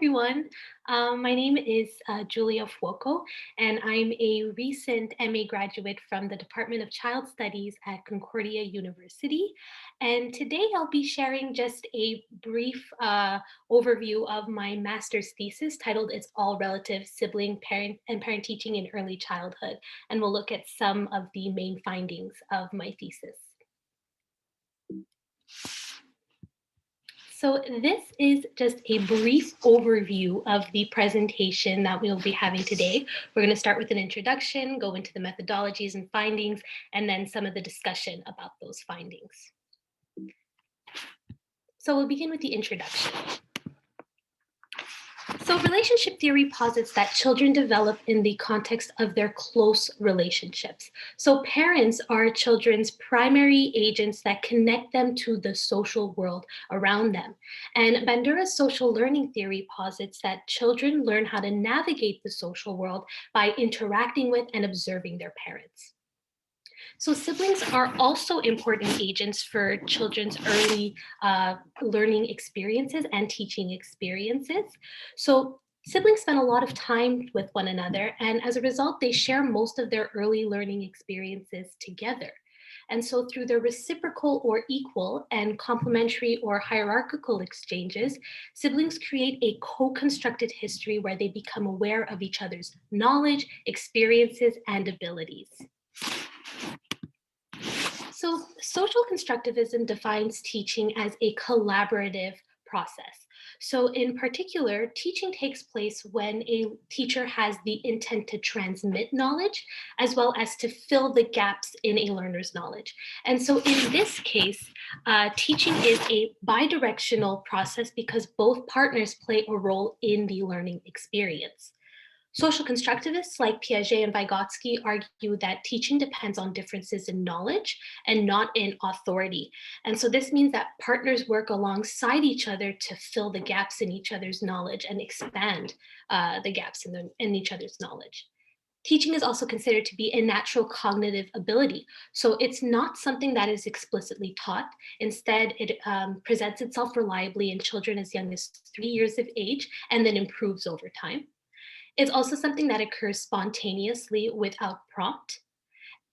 everyone. My name is Julia Fuoco, and I'm a recent MA graduate from the Department of Child Studies at Concordia University. And today I'll be sharing just a brief overview of my master's thesis titled It's All Relative Sibling, Parent, and Parent Teaching in Early Childhood. And we'll look at some of the main findings of my thesis. So this is just a brief overview of the presentation that we'll be having today. We're going to start with an introduction, go into the methodologies and findings, and then some of the discussion about those findings. So we'll begin with the introduction. So relationship theory posits that children develop in the context of their close relationships. So parents are children's primary agents that connect them to the social world around them. And Bandura's social learning theory posits that children learn how to navigate the social world by interacting with and observing their parents. So siblings are also important agents for children's early learning experiences and teaching experiences. So siblings spend a lot of time with one another, and as a result, they share most of their early learning experiences together. And so through their reciprocal or equal and complementary or hierarchical exchanges, siblings create a co-constructed history where they become aware of each other's knowledge, experiences, and abilities. So social constructivism defines teaching as a collaborative process. So in particular, teaching takes place when a teacher has the intent to transmit knowledge, as well as to fill the gaps in a learner's knowledge. And so in this case, teaching is a bidirectional process because both partners play a role in the learning experience. Social constructivists like Piaget and Vygotsky argue that teaching depends on differences in knowledge and not in authority. And so this means that partners work alongside each other to fill the gaps in each other's knowledge and expand the gaps in each other's knowledge. Teaching is also considered to be a natural cognitive ability. So it's not something that is explicitly taught. Instead, it presents itself reliably in children as young as 3 years of age and then improves over time. It's also something that occurs spontaneously without prompt.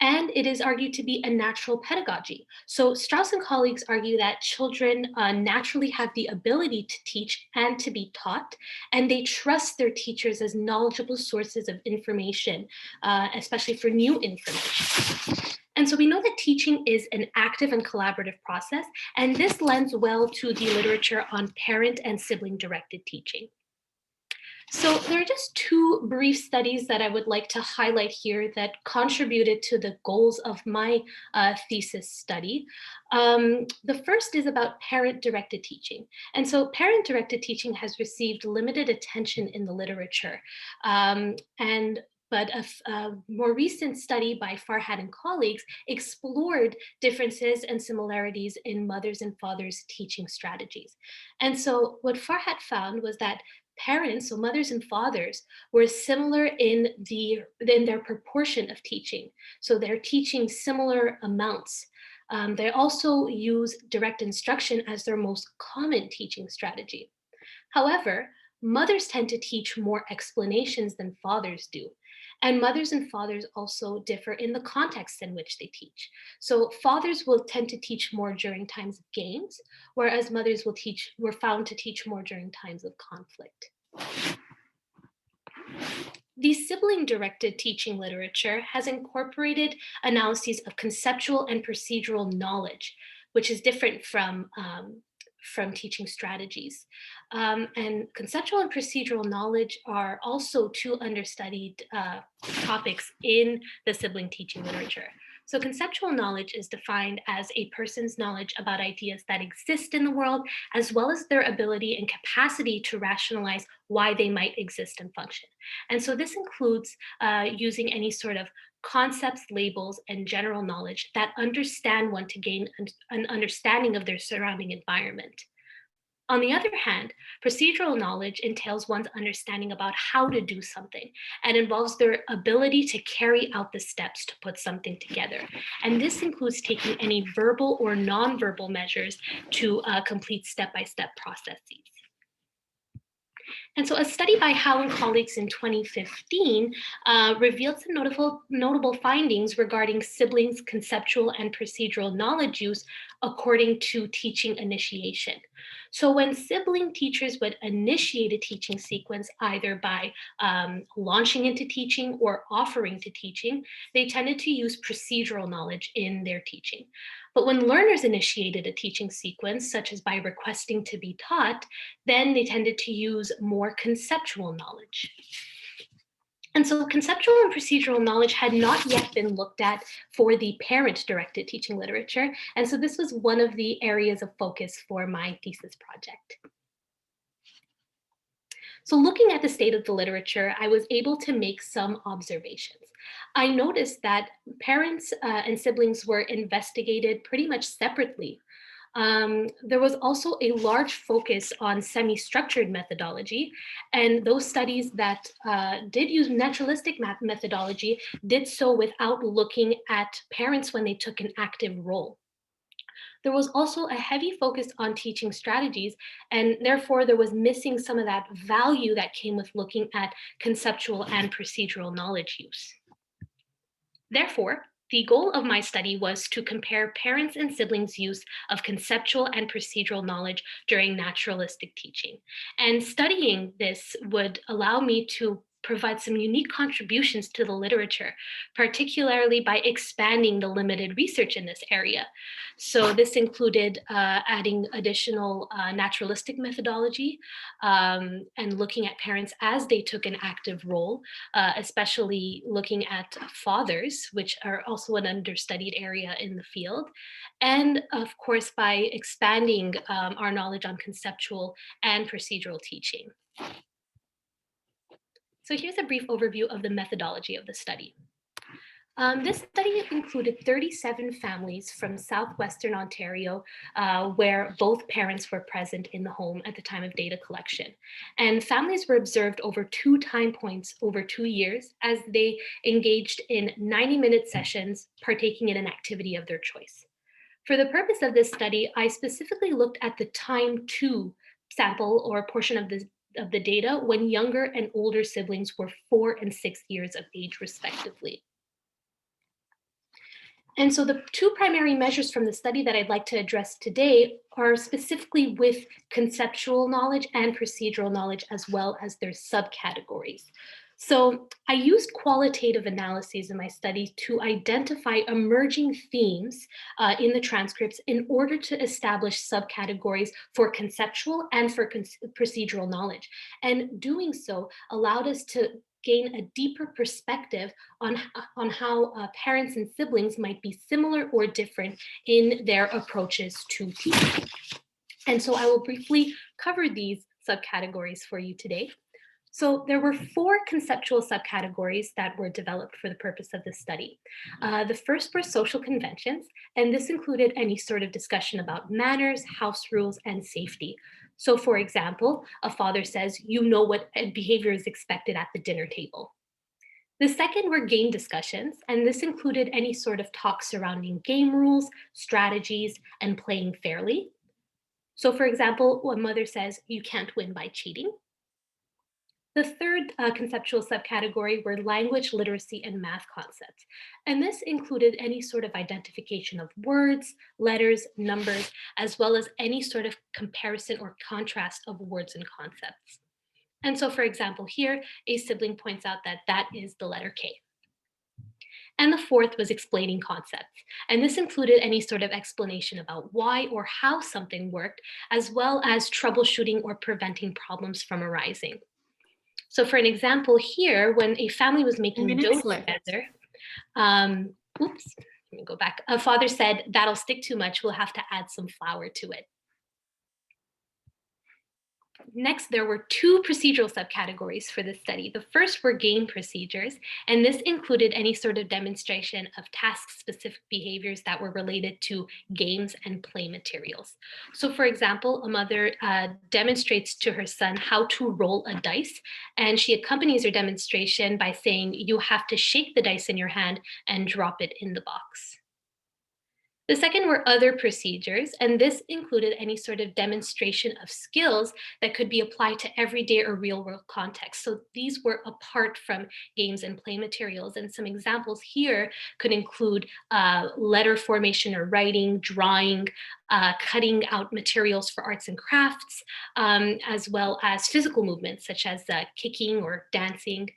And it is argued to be a natural pedagogy. So Strauss and colleagues argue that children naturally have the ability to teach and to be taught, and they trust their teachers as knowledgeable sources of information, especially for new information. And so we know that teaching is an active and collaborative process, and this lends well to the literature on parent and sibling-directed teaching. So there are just two brief studies that I would like to highlight here that contributed to the goals of my thesis study. The first is about parent-directed teaching. And so parent-directed teaching has received limited attention in the literature. But a more recent study by Farhad and colleagues explored differences and similarities in mothers and fathers' teaching strategies. And so what Farhad found was that parents, so mothers and fathers, were similar in their proportion of teaching. So they're teaching similar amounts. They also use direct instruction as their most common teaching strategy. However, mothers tend to teach more explanations than fathers do. And mothers and fathers also differ in the context in which they teach. So fathers will tend to teach more during times of games, whereas mothers were found to teach more during times of conflict. The sibling-directed teaching literature has incorporated analyses of conceptual and procedural knowledge, which is different from teaching strategies. And conceptual and procedural knowledge are also two understudied topics in the sibling teaching literature. So conceptual knowledge is defined as a person's knowledge about ideas that exist in the world, as well as their ability and capacity to rationalize why they might exist and function. And so this includes using any sort of concepts, labels, and general knowledge that understand one to gain an understanding of their surrounding environment. On the other hand, procedural knowledge entails one's understanding about how to do something and involves their ability to carry out the steps to put something together. And this includes taking any verbal or nonverbal measures to complete step-by-step processes. And so a study by Howe and colleagues in 2015 revealed some notable findings regarding siblings' conceptual and procedural knowledge use according to teaching initiation. So when sibling teachers would initiate a teaching sequence, either by launching into teaching or offering to teaching, they tended to use procedural knowledge in their teaching. But when learners initiated a teaching sequence, such as by requesting to be taught, then they tended to use more conceptual knowledge. And so conceptual and procedural knowledge had not yet been looked at for the parent-directed teaching literature. And so this was one of the areas of focus for my thesis project. So looking at the state of the literature, I was able to make some observations. I noticed that parents and siblings were investigated pretty much separately. There was also a large focus on semi-structured methodology, and those studies that did use naturalistic methodology did so without looking at parents when they took an active role. There was also a heavy focus on teaching strategies, and therefore there was missing some of that value that came with looking at conceptual and procedural knowledge use. Therefore, the goal of my study was to compare parents and siblings' use of conceptual and procedural knowledge during naturalistic teaching. And studying this would allow me to provide some unique contributions to the literature, particularly by expanding the limited research in this area. So this included adding additional naturalistic methodology and looking at parents as they took an active role, especially looking at fathers, which are also an understudied area in the field. And of course, by expanding our knowledge on conceptual and procedural teaching. So here's a brief overview of the methodology of the study. This study included 37 families from southwestern Ontario, where both parents were present in the home at the time of data collection. And families were observed over 2 time points over 2 years as they engaged in 90-minute sessions, partaking in an activity of their choice. For the purpose of this study, I specifically looked at the time 2 sample or portion of the data when younger and older siblings were 4 and 6 years of age, respectively. And so the 2 primary measures from the study that I'd like to address today are specifically with conceptual knowledge and procedural knowledge, as well as their subcategories. So I used qualitative analyses in my study to identify emerging themes in the transcripts in order to establish subcategories for conceptual and for procedural knowledge. And doing so allowed us to gain a deeper perspective on how parents and siblings might be similar or different in their approaches to teaching. And so I will briefly cover these subcategories for you today. So there were 4 conceptual subcategories that were developed for the purpose of this study. The first were social conventions, and this included any sort of discussion about manners, house rules, and safety. So for example, a father says, you know what behavior is expected at the dinner table. The second were game discussions, and this included any sort of talk surrounding game rules, strategies, and playing fairly. So for example, one mother says, you can't win by cheating. The third conceptual subcategory were language, literacy, and math concepts. And this included any sort of identification of words, letters, numbers, as well as any sort of comparison or contrast of words and concepts. And so, for example, here, a sibling points out that that is the letter K. And the fourth was explaining concepts. And this included any sort of explanation about why or how something worked, as well as troubleshooting or preventing problems from arising. So for an example here, when a family was making dough together, oops, let me go back. A father said, that'll stick too much, we'll have to add some flour to it. Next, there were 2 procedural subcategories for this study. The first were game procedures, and this included any sort of demonstration of task-specific behaviors that were related to games and play materials. So for example, a mother demonstrates to her son how to roll a dice, and she accompanies her demonstration by saying, you have to shake the dice in your hand and drop it in the box. The second were other procedures, and this included any sort of demonstration of skills that could be applied to everyday or real world contexts. So these were apart from games and play materials. And some examples here could include letter formation or writing, drawing, cutting out materials for arts and crafts, as well as physical movements such as kicking or dancing.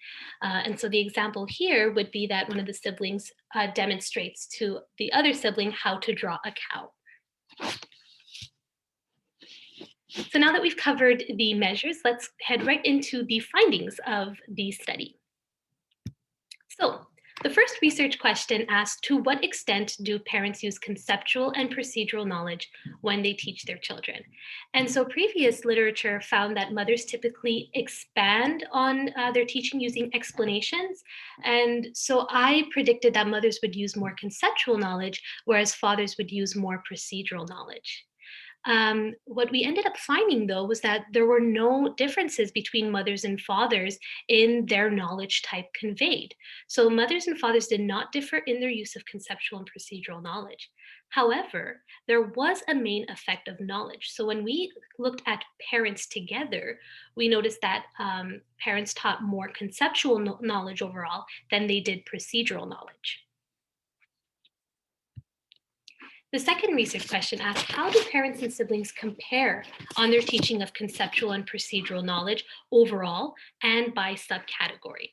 And so the example here would be that one of the siblings demonstrates to the other sibling how to draw a cow. So now that we've covered the measures, let's head right into the findings of the study. So the first research question asked, to what extent do parents use conceptual and procedural knowledge when they teach their children? And so previous literature found that mothers typically expand on their teaching using explanations. And so I predicted that mothers would use more conceptual knowledge, whereas fathers would use more procedural knowledge. What we ended up finding, though, was that there were no differences between mothers and fathers in their knowledge type conveyed. So mothers and fathers did not differ in their use of conceptual and procedural knowledge. However, there was a main effect of knowledge. So when we looked at parents together, we noticed that parents taught more conceptual knowledge overall than they did procedural knowledge. The second research question asked, how do parents and siblings compare on their teaching of conceptual and procedural knowledge overall and by subcategory?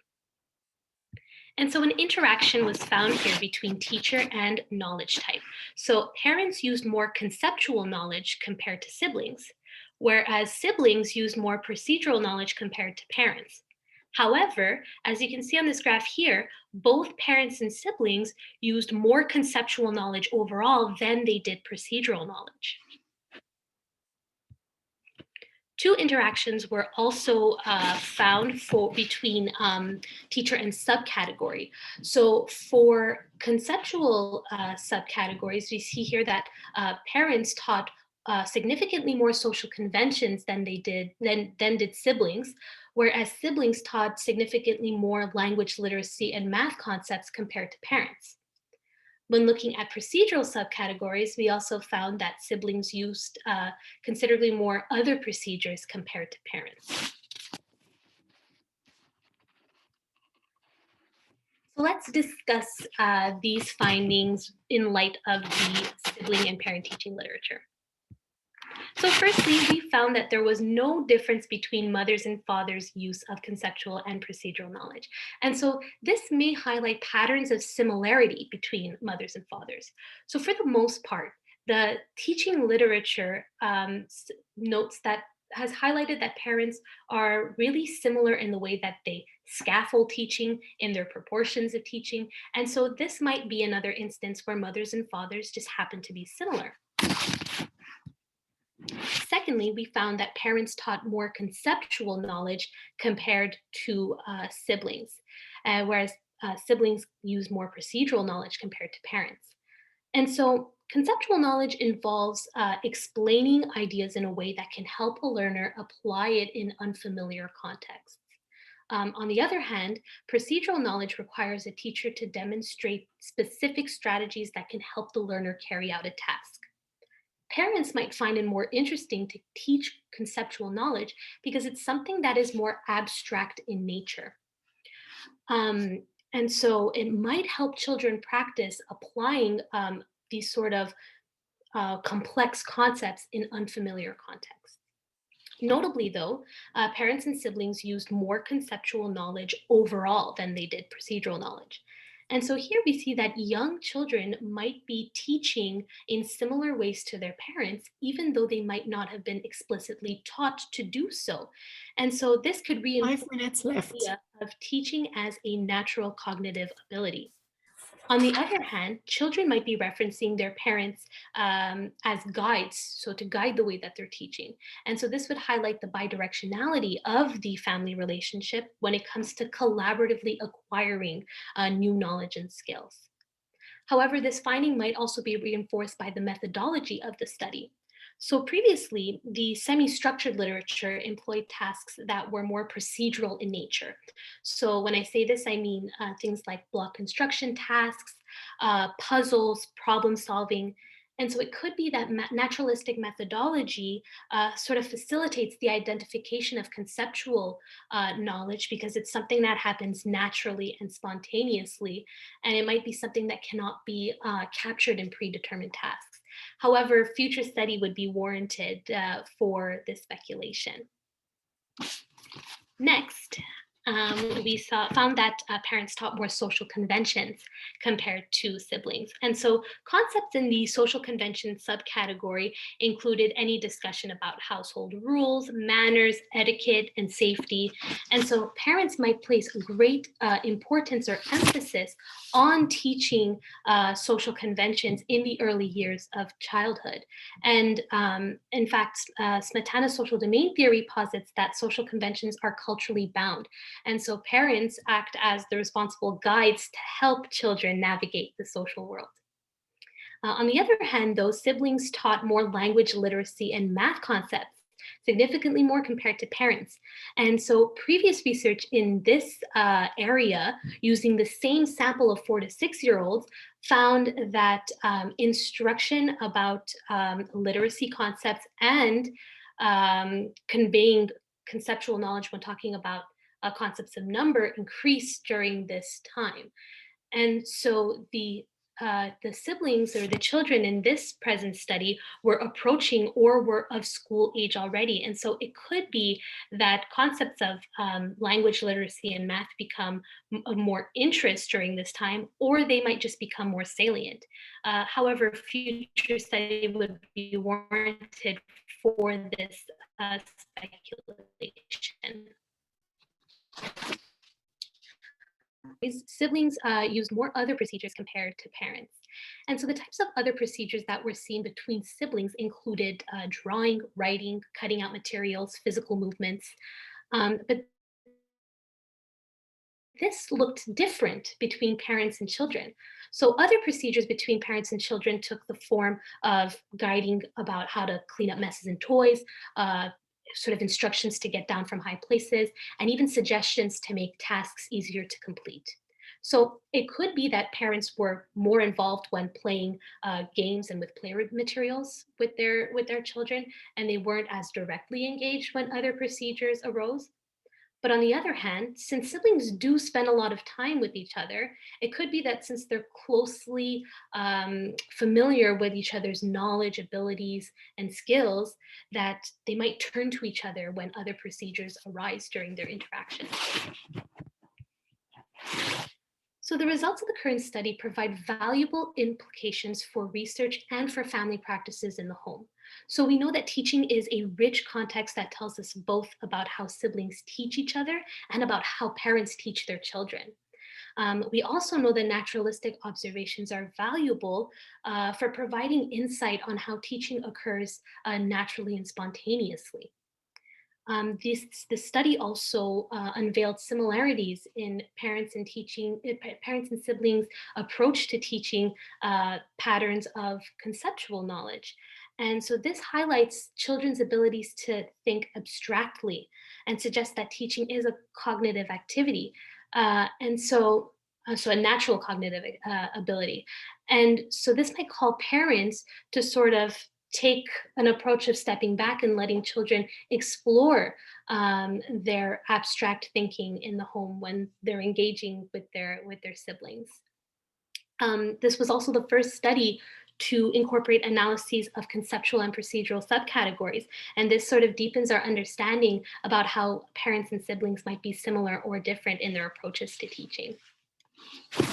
And so an interaction was found here between teacher and knowledge type. So parents used more conceptual knowledge compared to siblings, whereas siblings used more procedural knowledge compared to parents. However, as you can see on this graph here, both parents and siblings used more conceptual knowledge overall than they did procedural knowledge. Two interactions were also found between teacher and subcategory. So for conceptual subcategories, we see here that parents taught significantly more social conventions than did siblings, whereas siblings taught significantly more language literacy and math concepts compared to parents. When looking at procedural subcategories, we also found that siblings used considerably more other procedures compared to parents. So let's discuss these findings in light of the sibling and parent teaching literature. So firstly, we found that there was no difference between mothers and fathers' use of conceptual and procedural knowledge. And so this may highlight patterns of similarity between mothers and fathers. So for the most part, the teaching literature notes that has highlighted that parents are really similar in the way that they scaffold teaching, in their proportions of teaching. And so this might be another instance where mothers and fathers just happen to be similar. Secondly, we found that parents taught more conceptual knowledge compared to siblings, whereas siblings use more procedural knowledge compared to parents. And so conceptual knowledge involves explaining ideas in a way that can help a learner apply it in unfamiliar contexts. On the other hand, procedural knowledge requires a teacher to demonstrate specific strategies that can help the learner carry out a task. Parents might find it more interesting to teach conceptual knowledge because it's something that is more abstract in nature. And so it might help children practice applying these sort of complex concepts in unfamiliar contexts. Notably, though, parents and siblings used more conceptual knowledge overall than they did procedural knowledge. And so here we see that young children might be teaching in similar ways to their parents, even though they might not have been explicitly taught to do so. And so this could reinforce 5 minutes left. the idea of teaching as a natural cognitive ability. On the other hand, children might be referencing their parents as guides, so to guide the way that they're teaching. And so this would highlight the bidirectionality of the family relationship when it comes to collaboratively acquiring new knowledge and skills. However, this finding might also be reinforced by the methodology of the study. So previously, the semi-structured literature employed tasks that were more procedural in nature. So when I say this, I mean things like block construction tasks, puzzles, problem solving. And so it could be that naturalistic methodology sort of facilitates the identification of conceptual knowledge because it's something that happens naturally and spontaneously, and it might be something that cannot be captured in predetermined tasks. However, future study would be warranted for this speculation. Next, we found that parents taught more social conventions compared to siblings. And so concepts in the social convention subcategory included any discussion about household rules, manners, etiquette, and safety. And so parents might place great importance or emphasis on teaching social conventions in the early years of childhood. And in fact, Smetana's social domain theory posits that social conventions are culturally bound. And so parents act as the responsible guides to help children navigate the social world. On the other hand, though, siblings taught more language literacy and math concepts, significantly more compared to parents. And so previous research in this area, using the same sample of 4 to 6-year-olds, found that instruction about literacy concepts and conveying conceptual knowledge when talking about concepts of number increased during this time. And so the siblings or the children in this present study were approaching or were of school age already. And so it could be that concepts of language literacy and math become of more interest during this time, or they might just become more salient. However, future study would be warranted for this speculation. Siblings used more other procedures compared to parents. And so the types of other procedures that were seen between siblings included drawing, writing, cutting out materials, physical movements. But this looked different between parents and children. So other procedures between parents and children took the form of guiding about how to clean up messes and toys, sort of instructions to get down from high places, and even suggestions to make tasks easier to complete. So it could be that parents were more involved when playing games and with play materials with their children, and they weren't as directly engaged when other procedures arose. But on the other hand, since siblings do spend a lot of time with each other, it could be that since they're closely familiar with each other's knowledge, abilities, and skills, that they might turn to each other when other procedures arise during their interactions. So the results of the current study provide valuable implications for research and for family practices in the home. So we know that teaching is a rich context that tells us both about how siblings teach each other and about how parents teach their children. We also know that naturalistic observations are valuable for providing insight on how teaching occurs naturally and spontaneously. This study also unveiled similarities in parents and siblings' approach to teaching patterns of conceptual knowledge. And so this highlights children's abilities to think abstractly and suggests that teaching is a cognitive activity. So a natural cognitive ability. And so this might call parents to sort of take an approach of stepping back and letting children explore their abstract thinking in the home when they're engaging with their siblings. This was also the first study to incorporate analyses of conceptual and procedural subcategories. And this sort of deepens our understanding about how parents and siblings might be similar or different in their approaches to teaching. But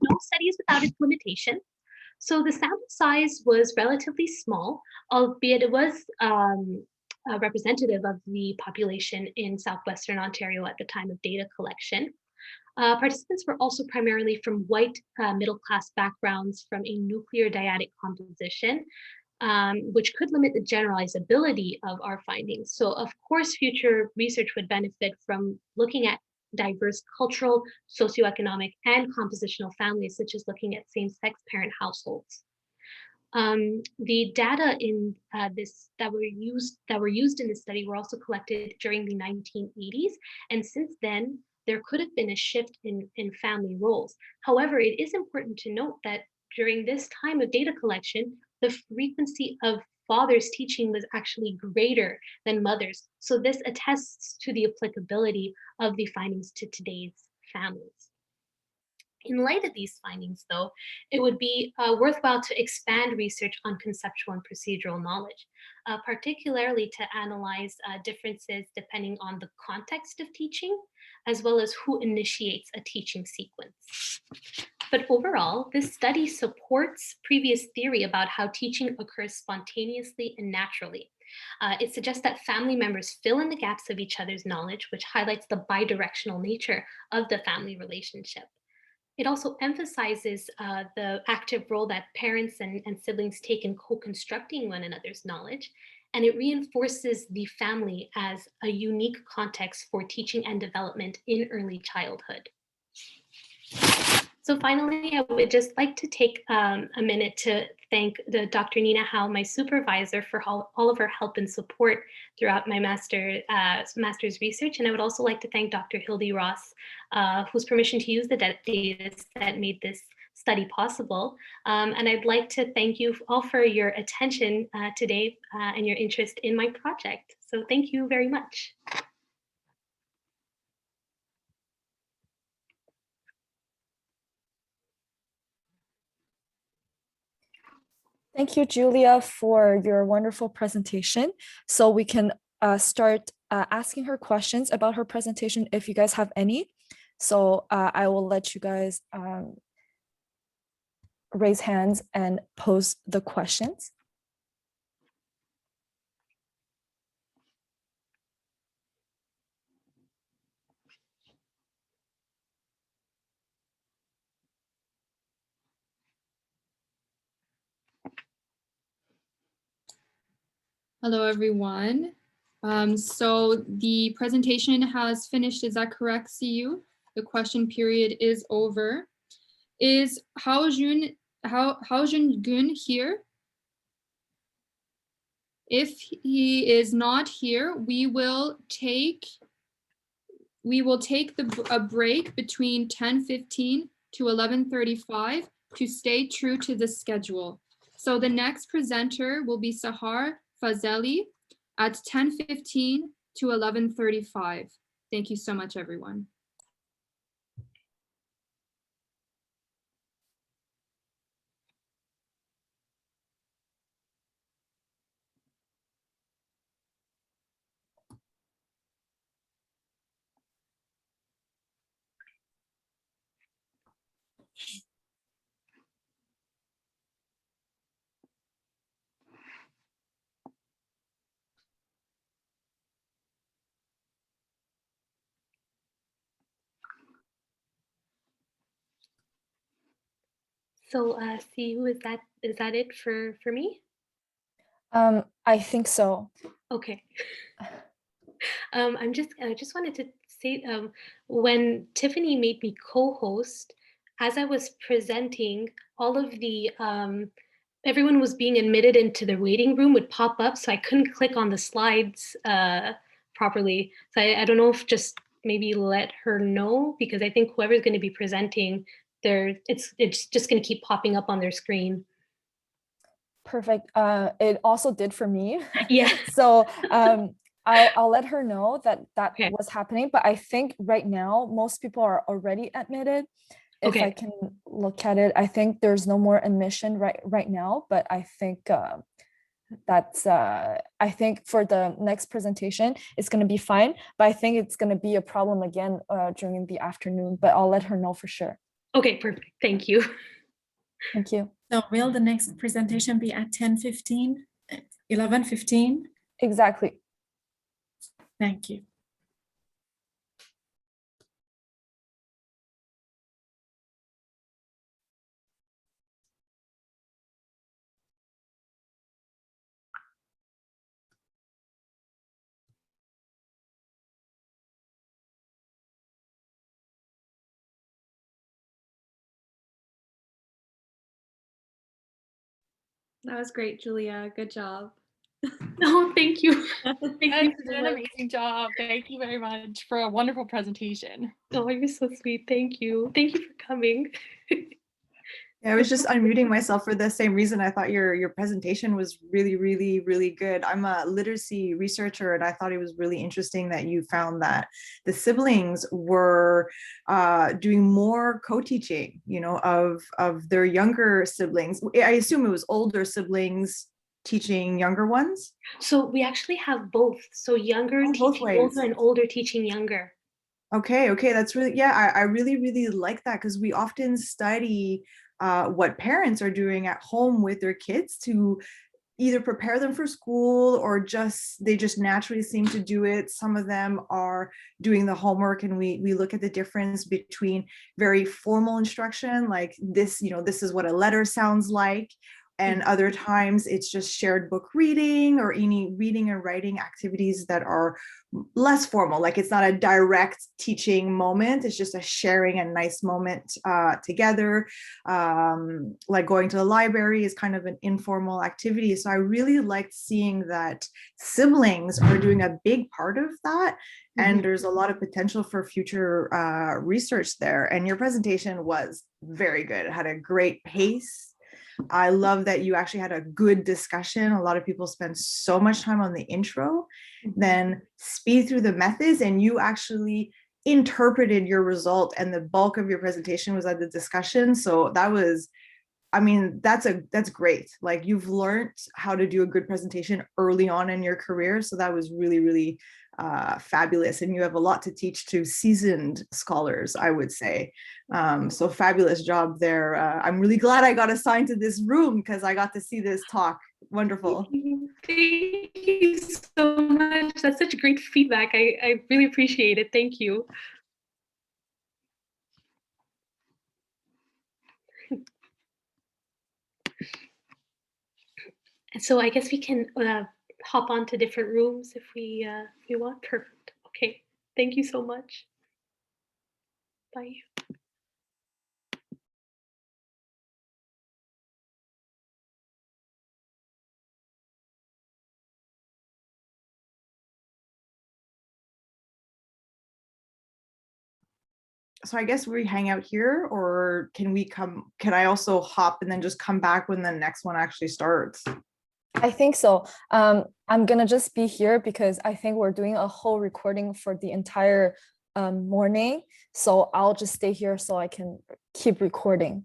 no study is without its limitations. So the sample size was relatively small, albeit it was representative of the population in southwestern Ontario at the time of data collection. Participants were also primarily from white middle-class backgrounds from a nuclear dyadic composition, which could limit the generalizability of our findings. So of course, future research would benefit from looking at diverse cultural, socioeconomic, and compositional families, such as looking at same-sex parent households. The data in that were used in this study were also collected during the 1980s, and since then, there could have been a shift in family roles. However, it is important to note that during this time of data collection, the frequency of fathers teaching was actually greater than mothers. So this attests to the applicability of the findings to today's families. In light of these findings, though, it would be worthwhile to expand research on conceptual and procedural knowledge, particularly to analyze differences depending on the context of teaching, as well as who initiates a teaching sequence. But overall, this study supports previous theory about how teaching occurs spontaneously and naturally. It suggests that family members fill in the gaps of each other's knowledge, which highlights the bidirectional nature of the family relationship. It also emphasizes the active role that parents and siblings take in co-constructing one another's knowledge, and it reinforces the family as a unique context for teaching and development in early childhood. So finally, I would just like to take a minute to thank Dr. Nina Howe, my supervisor, for all of her help and support throughout my master's research. And I would also like to thank Dr. Hildy Ross, whose permission to use the data set made this study possible. And I'd like to thank you all for your attention today and your interest in my project. So thank you very much. Thank you, Julia, for your wonderful presentation. So we can start asking her questions about her presentation if you guys have any. So I will let you guys raise hands and pose the questions. Hello, everyone. So the presentation has finished. Is that correct, CU? The question period is over. Is Hao Jun Gun here? If he is not here, we will take a break between 10:15 to 11:35 to stay true to the schedule. So the next presenter will be Sahar Fazeli at 10:15 to 11:35. Thank you so much, everyone. So see, who is that? Is that it for me? I think so. Okay. I just wanted to say, when Tiffany made me co-host, as I was presenting, all of the everyone was being admitted into the waiting room would pop up, so I couldn't click on the slides properly. So I don't know if just maybe let her know, because I think whoever's going to be presenting, it's just going to keep popping up on their screen. Perfect. It also did for me. Yeah. So I'll let her know that Okay. was happening, but I think right now most people are already admitted. If Okay. I can look at it, I think there's no more admission right now, but I think that's I think for the next presentation it's going to be fine, but I think it's going to be a problem again during the afternoon, but I'll let her know for sure. Okay, perfect. Thank you. Thank you. So will the next presentation be at 10:15, 11:15? Exactly. Thank you. That was great, Julia. Good job. Oh, thank you. Thank you You so did an much. amazing job. Thank you very much for a wonderful presentation. Oh, you're so sweet. Thank you. Thank you for coming. Yeah, I was just unmuting myself for the same reason. I thought your presentation was really, really, really good. I'm a literacy researcher, and I thought it was really interesting that you found that the siblings were doing more co-teaching, you know, of their younger siblings. I assume it was older siblings teaching younger ones. So we actually have both. So younger Both teaching ways. older and older teaching younger. Okay, that's really, yeah, I really, really like that, because we often study what parents are doing at home with their kids to either prepare them for school, or they just naturally seem to do it. Some of them are doing the homework, and we look at the difference between very formal instruction, like this, you know, this is what a letter sounds like, and other times it's just shared book reading or any reading and writing activities that are less formal. Like it's not a direct teaching moment, it's just a sharing a nice moment together. Like going to the library is kind of an informal activity. So I really liked seeing that siblings are doing a big part of that. And there's a lot of potential for future research there. And your presentation was very good. It had a great pace. I love that you actually had a good discussion. A lot of people spend so much time on the intro, then speed through the methods, and you actually interpreted your result, and the bulk of your presentation was at the discussion. So that was, I mean, that's great. Like, you've learned how to do a good presentation early on in your career. So that was really, really fabulous. And you have a lot to teach to seasoned scholars, I would say. So fabulous job there. I'm really glad I got assigned to this room, because I got to see this talk. Wonderful. Thank you so much. That's such great feedback. I really appreciate it. Thank you. So I guess we can hop on to different rooms if we want. Perfect. Okay. Thank you so much. Bye. So I guess we hang out here, or can I also hop and then just come back when the next one actually starts? I think so. I'm gonna just be here because I think we're doing a whole recording for the entire morning. So I'll just stay here so I can keep recording.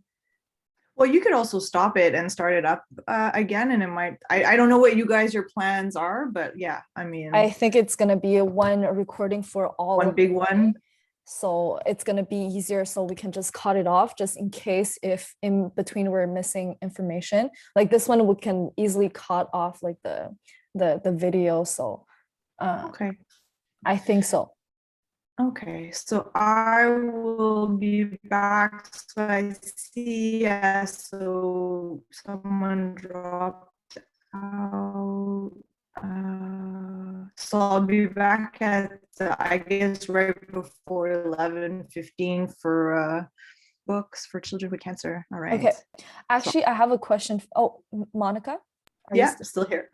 Well, you could also stop it and start it up again, and it might, I don't know what your plans are, but yeah, I mean, I think it's gonna be one recording for all one of big the one. So it's going to be easier, so we can just cut it off just in case if in between we're missing information. Like this one, we can easily cut off like the video. So Okay. I think so. Okay, so I will be back. So I see, so someone dropped out. So I'll be back at, I guess, right before 11:15 for books for children with cancer. All right. Okay. Actually, I have a question. Oh, Monica? Yeah, still here.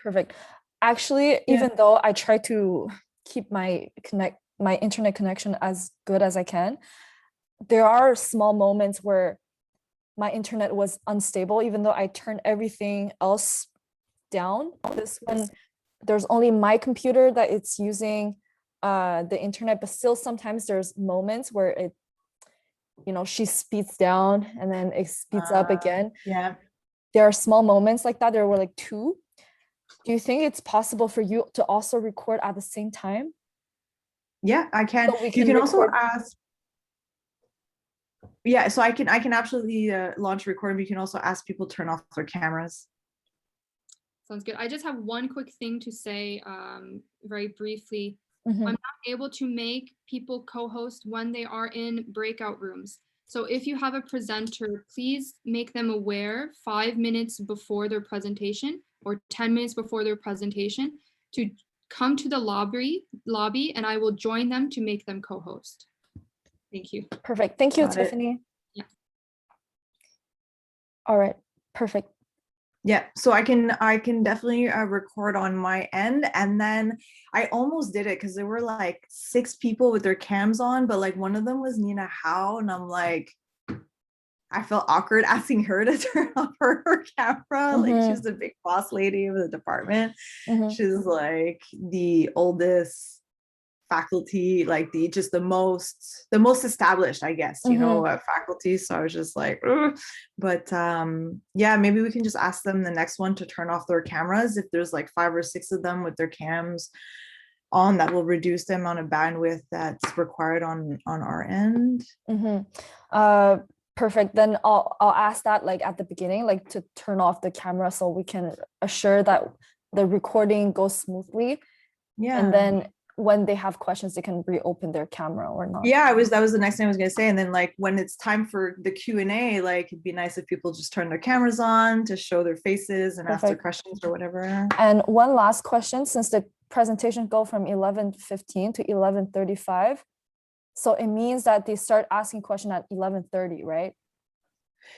Perfect. Actually, even though I try to keep my internet connection as good as I can, there are small moments where my internet was unstable, even though I turned everything else down. This one, there's only my computer that it's using the internet, but still sometimes there's moments where it, you know, she speeds down and then it speeds up again. Yeah. There are small moments like that. There were like two. Do you think it's possible for you to also record at the same time? Yeah, I can. So we You can also record- ask. Yeah, so I can absolutely launch a recording, but you can also ask people to turn off their cameras. Sounds good. I just have one quick thing to say very briefly. Mhm. I'm not able to make people co-host when they are in breakout rooms. So if you have a presenter, please make them aware 5 minutes before their presentation or 10 minutes before their presentation to come to the lobby, and I will join them to make them co-host. Thank you. Perfect. Thank you, Got it. Tiffany. Yeah. All right. Perfect. Yeah, so I can definitely record on my end, and then I almost did it because there were like 6 people with their cams on, but like one of them was Nina Howe, and I'm like, I felt awkward asking her to turn off her camera. Like she's the big boss lady of the department. She's like the oldest faculty, like the most established, I guess, faculty. So I was just like, ugh. But yeah, maybe we can just ask them the next one to turn off their cameras if there's like 5 or 6 of them with their cams on. That will reduce the amount of bandwidth that's required on our end. Perfect. Then I'll ask that like at the beginning, like to turn off the camera so we can assure that the recording goes smoothly. Yeah. And then when they have questions, they can reopen their camera or not. Yeah, that was the next thing I was gonna say. And then like when it's time for the Q&A, like it'd be nice if people just turn their cameras on to show their faces and ask their questions or whatever. And one last question, since the presentation go from 11:15 to 11:35, so it means that they start asking question at 11:30, right?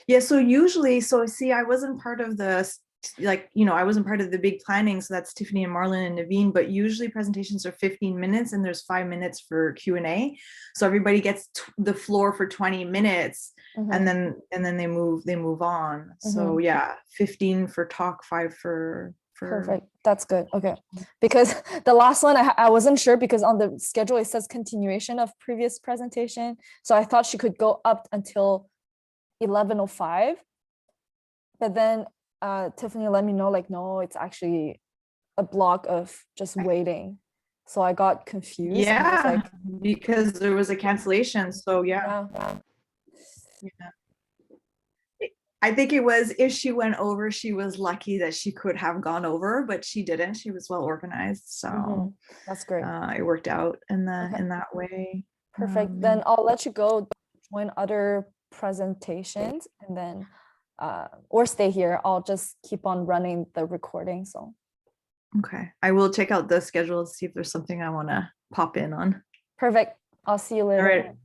Yeah, so usually, so see, I wasn't part of the I wasn't part of the big planning, so that's Tiffany and Marlon and Naveen, but usually presentations are 15 minutes and there's 5 minutes for Q&A. So everybody gets the floor for 20 minutes and then they move on. So yeah, 15 for talk, 5 for Perfect. That's good. Okay. Because the last one, I wasn't sure because on the schedule, it says continuation of previous presentation. So I thought she could go up until 11:05. But then Tiffany let me know, like, no, it's actually a block of just waiting. So I got confused. Yeah, like, because there was a cancellation. So yeah. I think it was, if she went over, she was lucky that she could have gone over, but she didn't. She was well organized. So that's great. It worked out in that way. Perfect. Then I'll let you go join other presentations and then or stay here. I'll just keep on running the recording. So okay. I will check out the schedule to see if there's something I want to pop in on. Perfect. I'll see you later. All right.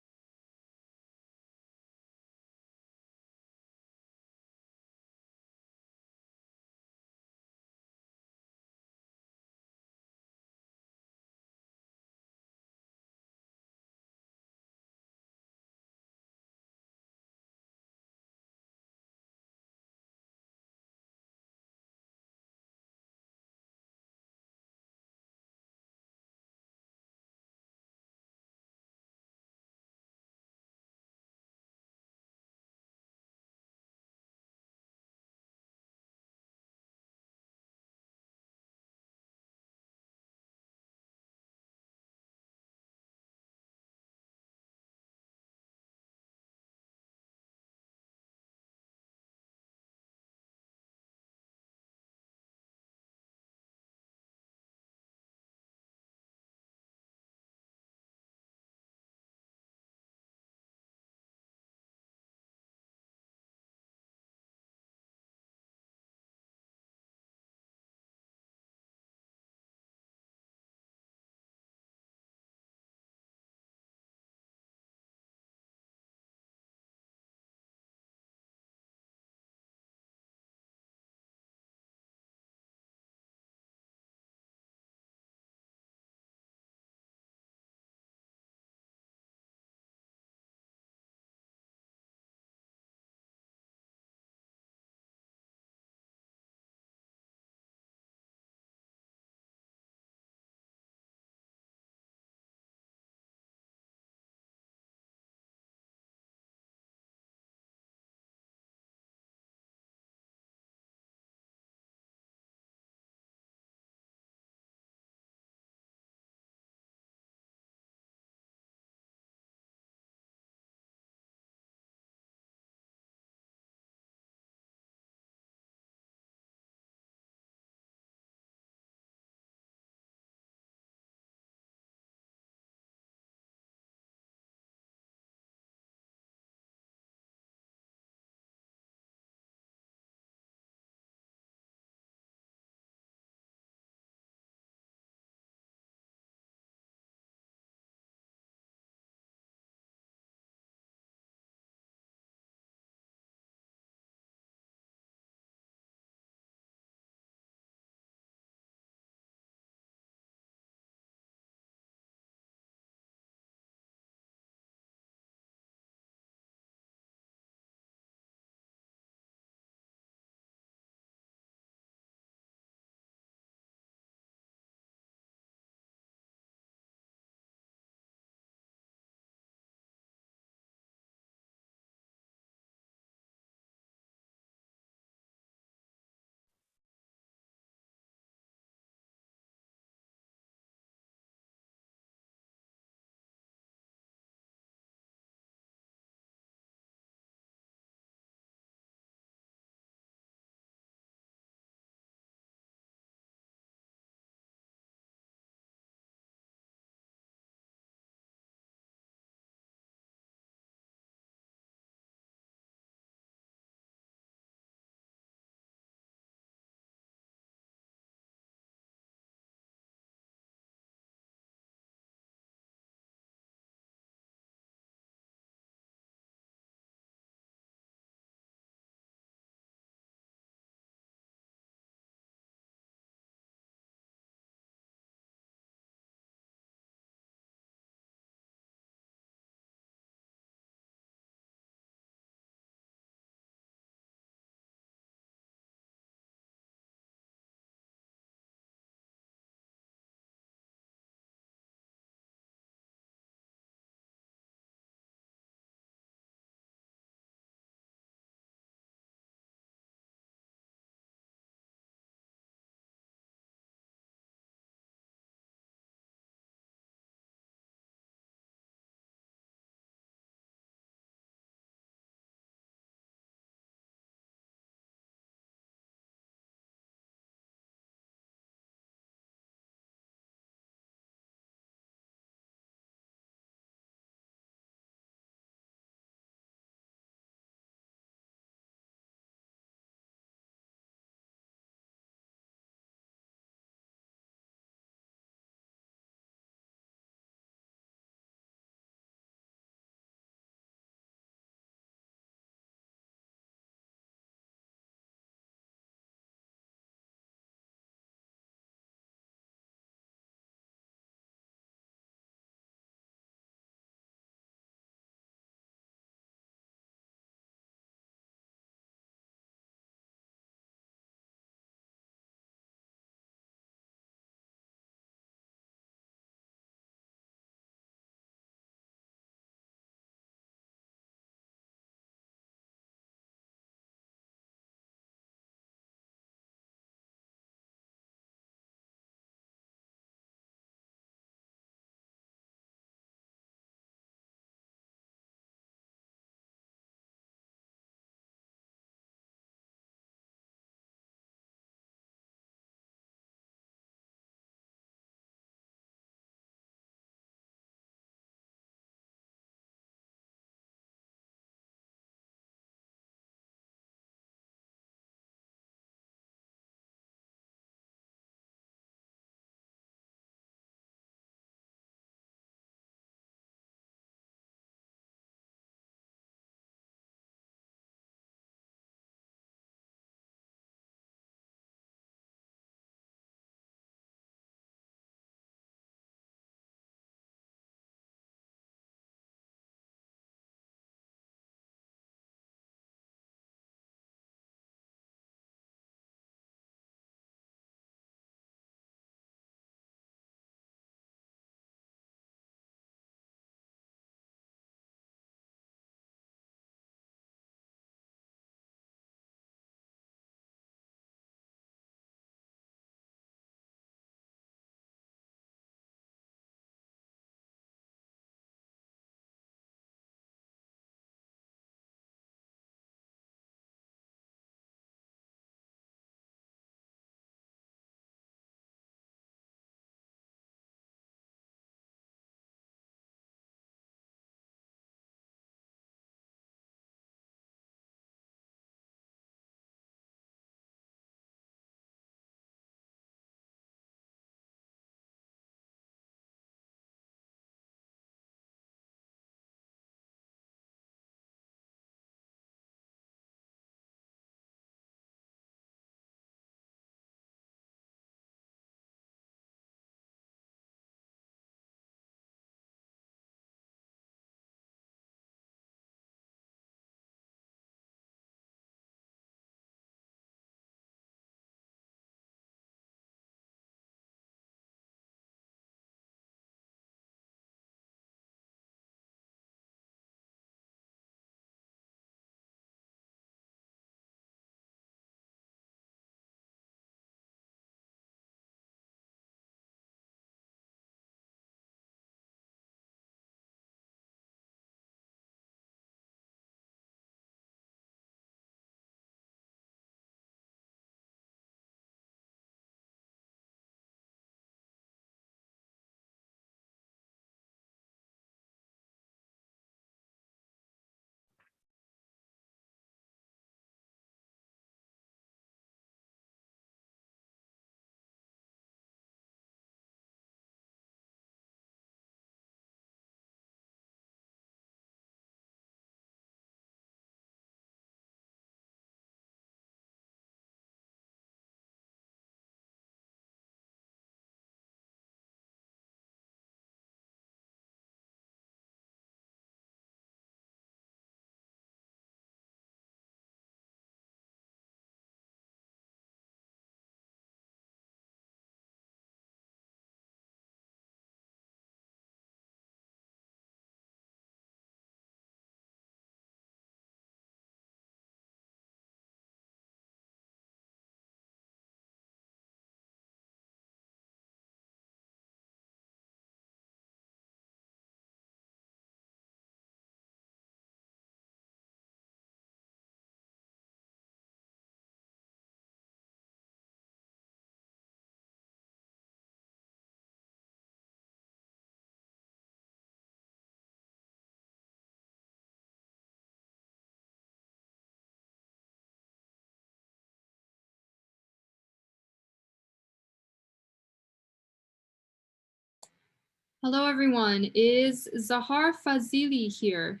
Hello, everyone. Is Sahar Fazeli here?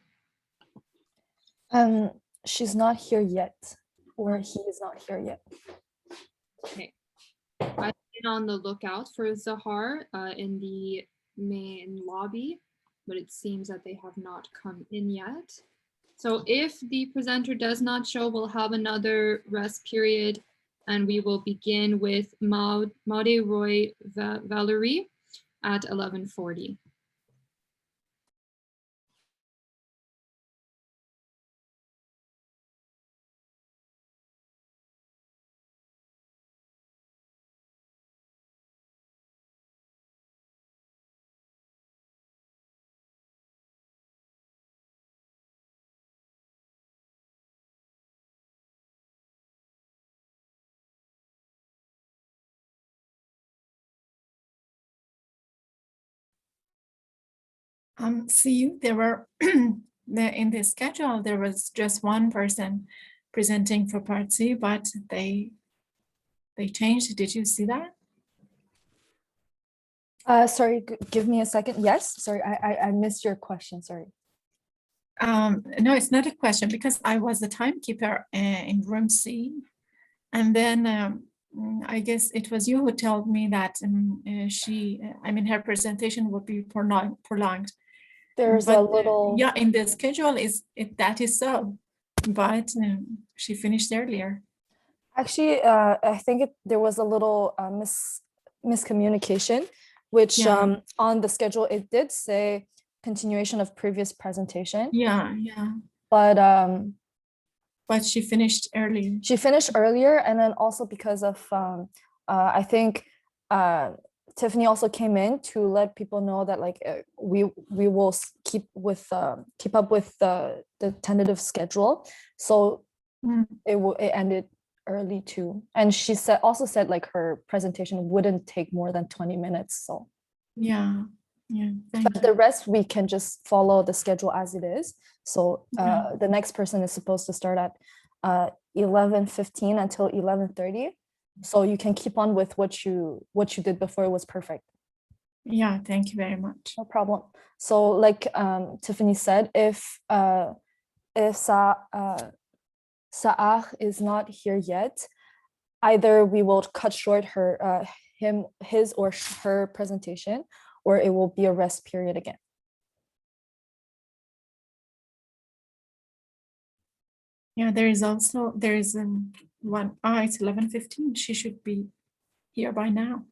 She's not here yet, or he is not here yet. Okay. I've been on the lookout for Sahar in the main lobby, but it seems that they have not come in yet. So if the presenter does not show, we'll have another rest period, and we will begin with Maude Roy-Vallieres at 11:40. See you. There were in the schedule, there was just one person presenting for part C, but they changed. Did you see that? Sorry, give me a second. Yes, sorry, I missed your question, sorry. No, it's not a question because I was the timekeeper in room C. And then I guess it was you who told me that her presentation would be prolonged. There's But a little, yeah, in the schedule that is so, but she finished earlier. actually, I think there was a little miscommunication, which Yeah. on the schedule, it did say continuation of previous presentation, Yeah, but she finished early. she finished earlier, and then also because of I think Tiffany also came in to let people know that like we will keep up with the tentative schedule, so it ended early too. And she also said like her presentation wouldn't take more than 20 minutes, so yeah, but the rest we can just follow the schedule as it is. So the next person is supposed to start at 11:15 until 11:30, so you can keep on with what you did before. It was perfect. Yeah, thank you very much. No problem. So like Tiffany said, if Sahar is not here yet, either we will cut short his or her presentation, or it will be a rest period again. Yeah, there is one. It's 11:15. She should be here by now.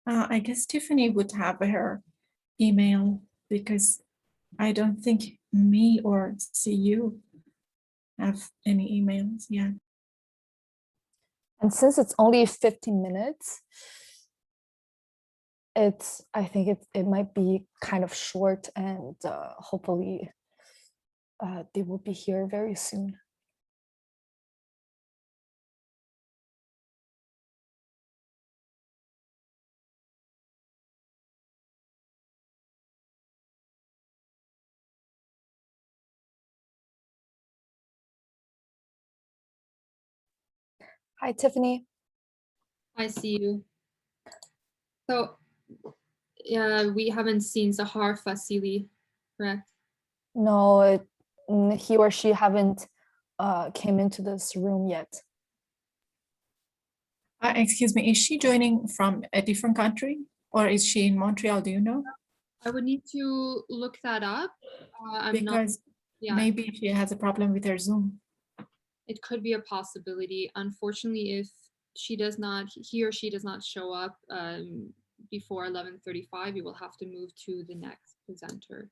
I guess Tiffany would have her email because I don't think me or CU have any emails yet. And since it's only 15 minutes, I think it might be kind of short, and hopefully they will be here very soon. Hi, Tiffany. I see you. So we haven't seen Sahar Fazeli, correct? No, he or she haven't came into this room yet. Excuse me, is she joining from a different country or is she in Montreal? Do you know? I would need to look that up. Because maybe she has a problem with her Zoom. It could be a possibility. Unfortunately, if he or she does not show up before 11:35, you will have to move to the next presenter.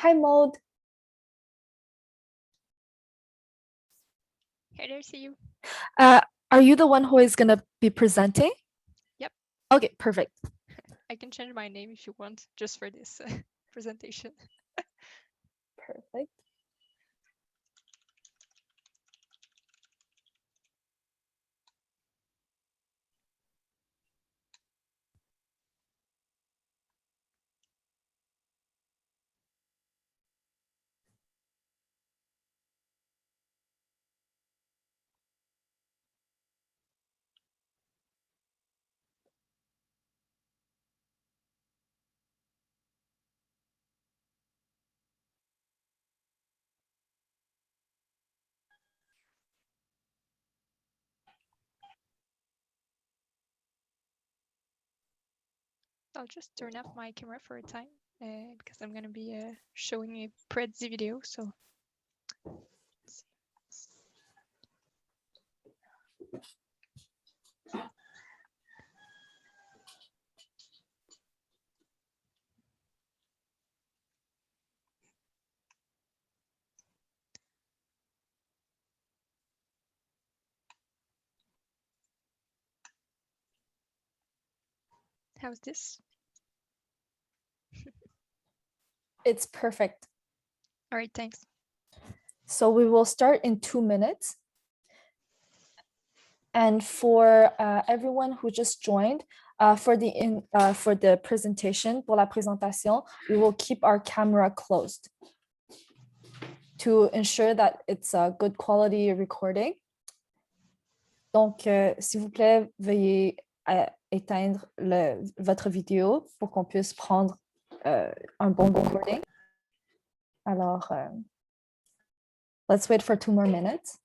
Hi, Maude. Hey there, see you. Are you the one who is going to be presenting? Yep. Okay, perfect. I can change my name if you want, just for this presentation. Perfect. I'll just turn off my camera for a time because I'm going to be showing a Prezi video. So how's this? It's perfect. All right, thanks. So we will start in 2 minutes. And for everyone who just joined, for the presentation, pour la présentation, we will keep our camera closed to ensure that it's a good quality recording. Donc, s'il vous plaît, veuillez éteindre votre vidéo pour qu'on puisse prendre un bon recording. Alors, let's wait for 2 more minutes.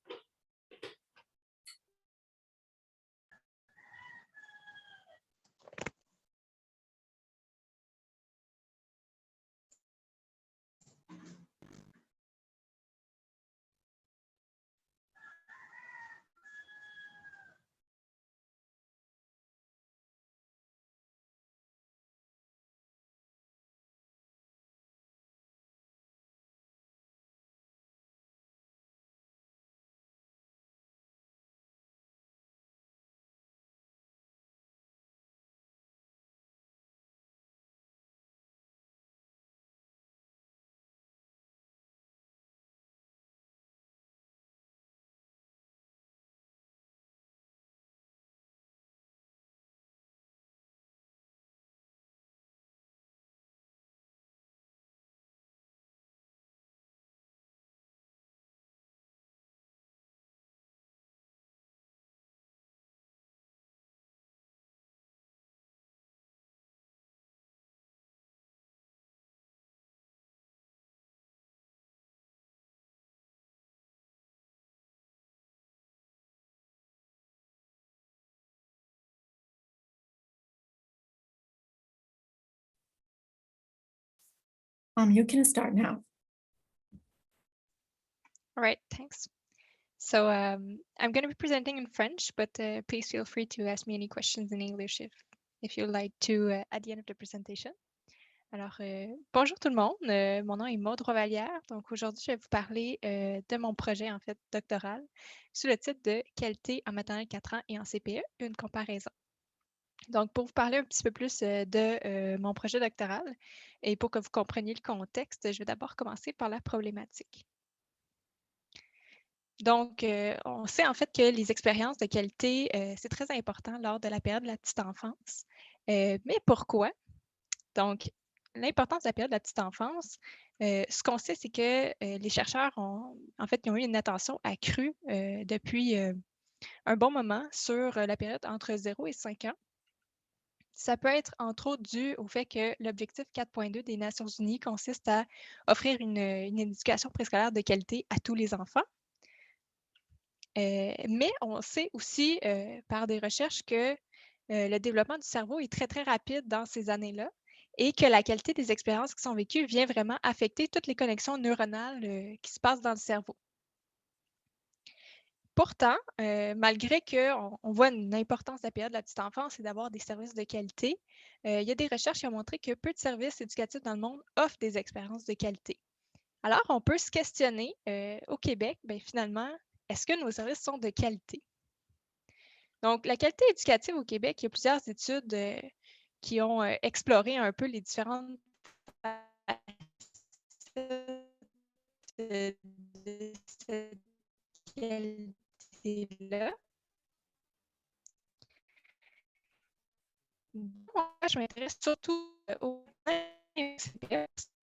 You can start now. All right, thanks. So I'm going to be presenting in French, but please feel free to ask me any questions in English if you'd like to at the end of the presentation. Alors, bonjour tout le monde, mon nom est Maude Roy-Vallieres. Donc aujourd'hui, je vais vous parler de mon projet en fait doctoral sous le titre de Qualité en maternelle 4 ans et en CPE, une comparaison. Donc, pour vous parler un petit peu plus de mon projet doctoral et pour que vous compreniez le contexte, je vais d'abord commencer par la problématique. Donc, on sait en fait que les expériences de qualité, c'est très important lors de la période de la petite enfance. Mais pourquoi? Donc, l'importance de la période de la petite enfance, ce qu'on sait, c'est que les chercheurs ils ont eu une attention accrue depuis un bon moment sur la période entre 0 et 5 ans. Ça peut être entre autres dû au fait que l'objectif 4.2 des Nations Unies consiste à offrir une éducation préscolaire de qualité à tous les enfants. Mais on sait aussi par des recherches que le développement du cerveau est très, très rapide dans ces années-là et que la qualité des expériences qui sont vécues vient vraiment affecter toutes les connexions neuronales qui se passent dans le cerveau. Pourtant, malgré qu'on voit une importance de la période de la petite enfance et d'avoir des services de qualité, il y a des recherches qui ont montré que peu de services éducatifs dans le monde offrent des expériences de qualité. Alors, on peut se questionner au Québec, bien, finalement, est-ce que nos services sont de qualité? Donc, la qualité éducative au Québec, il y a plusieurs études qui ont exploré un peu les différentes de cette qualité-là. Moi, je m'intéresse surtout aux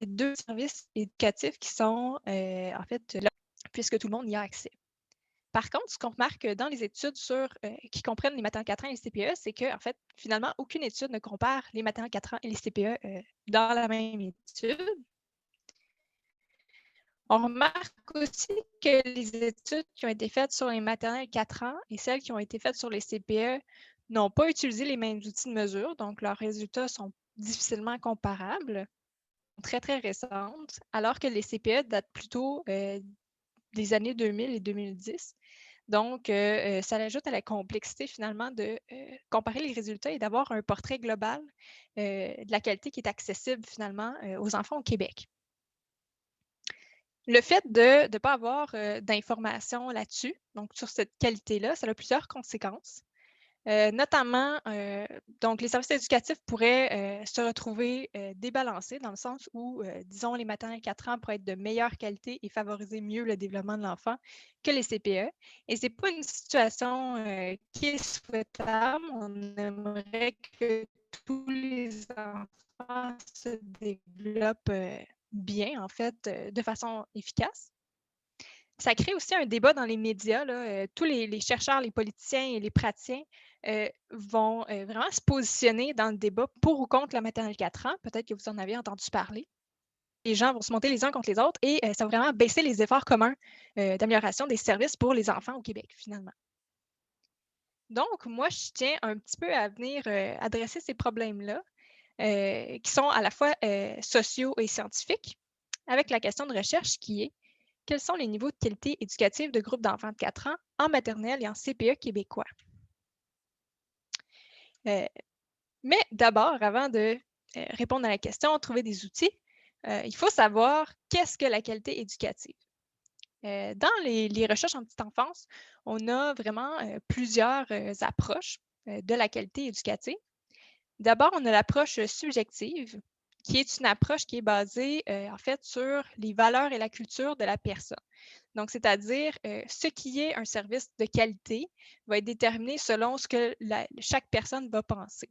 deux services éducatifs qui sont en fait là, puisque tout le monde y a accès. Par contre, ce qu'on remarque dans les études qui comprennent les maternelles 4 ans et les CPE, c'est que, en fait, finalement, aucune étude ne compare les maternelles 4 ans et les CPE dans la même étude. On remarque aussi que les études qui ont été faites sur les maternelles 4 ans et celles qui ont été faites sur les CPE n'ont pas utilisé les mêmes outils de mesure, donc leurs résultats sont difficilement comparables, très, très récentes, alors que les CPE datent plutôt des années 2000 et 2010. Donc, ça ajoute à la complexité finalement de comparer les résultats et d'avoir un portrait global de la qualité qui est accessible finalement aux enfants au Québec. Le fait de ne pas avoir d'informations là-dessus, donc sur cette qualité-là, ça a plusieurs conséquences. Notamment, donc les services éducatifs pourraient se retrouver débalancés dans le sens où, disons, les maternelles 4 ans pourraient être de meilleure qualité et favoriser mieux le développement de l'enfant que les CPE. Et ce n'est pas une situation qui est souhaitable. On aimerait que tous les enfants se développent bien, en fait, de façon efficace. Ça crée aussi un débat dans les médias. Là, tous les chercheurs, les politiciens et les praticiens vont vraiment se positionner dans le débat pour ou contre la maternelle 4 ans. Peut-être que vous en avez entendu parler. Les gens vont se monter les uns contre les autres et ça va vraiment baisser les efforts communs d'amélioration des services pour les enfants au Québec, finalement. Donc, moi, je tiens un petit peu à venir adresser ces problèmes-là qui sont à la fois sociaux et scientifiques avec la question de recherche qui est quels sont les niveaux de qualité éducative de groupes d'enfants de 4 ans en maternelle et en CPE québécois? Mais d'abord, avant de répondre à la question, trouver des outils, il faut savoir qu'est-ce que la qualité éducative. Dans les recherches en petite enfance, on a vraiment plusieurs approches de la qualité éducative. D'abord, on a l'approche subjective, qui est une approche qui est basée en fait sur les valeurs et la culture de la personne. Donc, c'est-à-dire ce qui est un service de qualité va être déterminé selon ce que chaque personne va penser.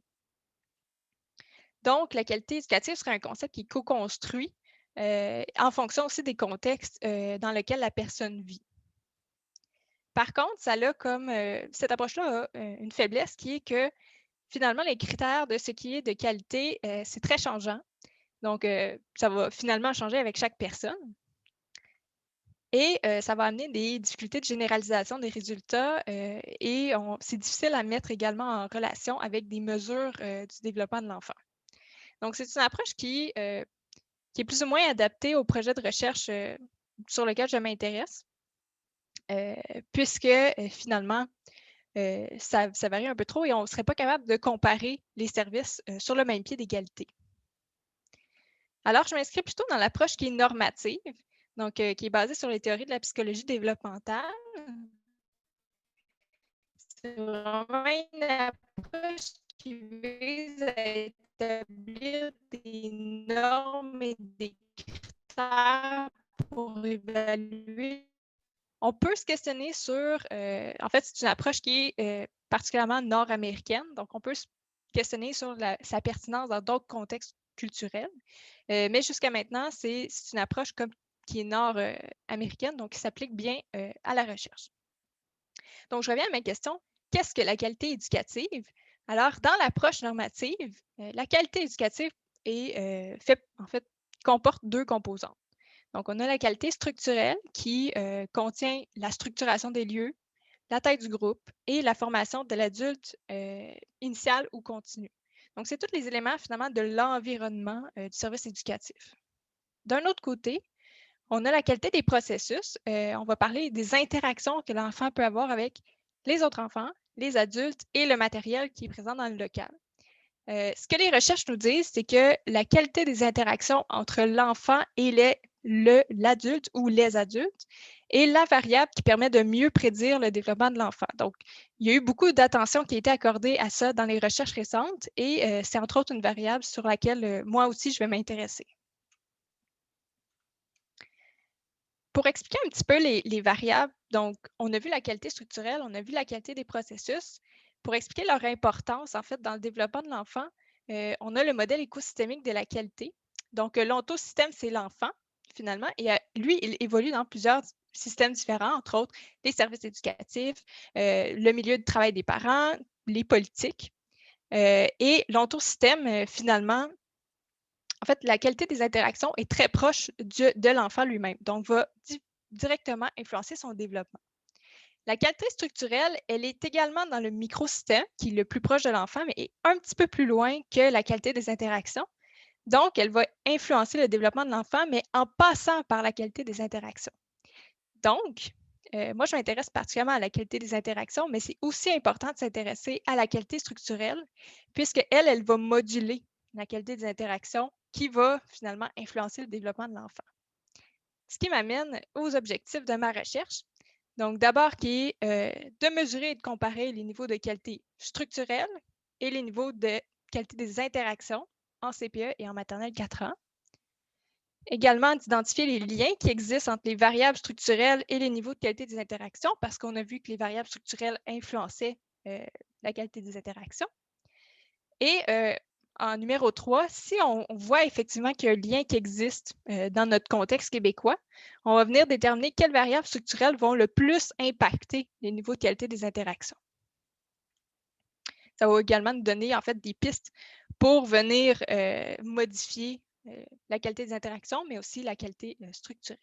Donc, la qualité éducative serait un concept qui est co-construit en fonction aussi des contextes dans lesquels la personne vit. Par contre, cette approche-là a une faiblesse qui est que finalement, les critères de ce qui est de qualité, c'est très changeant. Donc, ça va finalement changer avec chaque personne. Et ça va amener des difficultés de généralisation des résultats et c'est difficile à mettre également en relation avec des mesures du développement de l'enfant. Donc, c'est une approche qui est plus ou moins adaptée au projet de recherche sur lequel je m'intéresse, puisque finalement, ça varie un peu trop et on ne serait pas capable de comparer les services sur le même pied d'égalité. Alors, je m'inscris plutôt dans l'approche qui est normative, donc qui est basée sur les théories de la psychologie développementale. C'est vraiment une approche qui vise à établir des normes et des critères pour évaluer. On peut se questionner sur, en fait, c'est une approche qui est particulièrement nord-américaine, donc on peut se questionner sur sa pertinence dans d'autres contextes culturels. Mais jusqu'à maintenant, c'est une approche qui est nord-américaine, donc qui s'applique bien à la recherche. Donc, je reviens à ma question. Qu'est-ce que la qualité éducative? Alors, dans l'approche normative, la qualité éducative comporte deux composantes. Donc, on a la qualité structurelle qui contient la structuration des lieux, la taille du groupe et la formation de l'adulte initial ou continu. Donc, c'est tous les éléments finalement de l'environnement du service éducatif. D'un autre côté, on a la qualité des processus. On va parler des interactions que l'enfant peut avoir avec les autres enfants, les adultes et le matériel qui est présent dans le local. Ce que les recherches nous disent, c'est que la qualité des interactions entre l'enfant et l'adulte ou les adultes, et la variable qui permet de mieux prédire le développement de l'enfant. Donc, il y a eu beaucoup d'attention qui a été accordée à ça dans les recherches récentes et c'est entre autres une variable sur laquelle moi aussi je vais m'intéresser. Pour expliquer un petit peu les variables, donc on a vu la qualité structurelle, on a vu la qualité des processus. Pour expliquer leur importance en fait dans le développement de l'enfant, on a le modèle écosystémique de la qualité. Donc l'ontosystème, c'est l'enfant finalement, et lui, il évolue dans plusieurs systèmes différents, entre autres les services éducatifs, le milieu de travail des parents, les politiques. Et l'ontosystème, finalement, en fait, la qualité des interactions est très proche de l'enfant lui-même, donc va directement influencer son développement. La qualité structurelle, elle est également dans le microsystème, qui est le plus proche de l'enfant, mais est un petit peu plus loin que la qualité des interactions. Donc, elle va influencer le développement de l'enfant, mais en passant par la qualité des interactions. Donc, moi, je m'intéresse particulièrement à la qualité des interactions, mais c'est aussi important de s'intéresser à la qualité structurelle, puisque elle va moduler la qualité des interactions qui va finalement influencer le développement de l'enfant. Ce qui m'amène aux objectifs de ma recherche. Donc, d'abord, qui est de mesurer et de comparer les niveaux de qualité structurelle et les niveaux de qualité des interactions en CPE et en maternelle 4 ans. Également, d'identifier les liens qui existent entre les variables structurelles et les niveaux de qualité des interactions, parce qu'on a vu que les variables structurelles influençaient la qualité des interactions. Et en numéro 3, si on voit effectivement qu'il y a un lien qui existe dans notre contexte québécois, on va venir déterminer quelles variables structurelles vont le plus impacter les niveaux de qualité des interactions. Ça va également nous donner en fait des pistes pour venir modifier la qualité des interactions, mais aussi la qualité structurelle.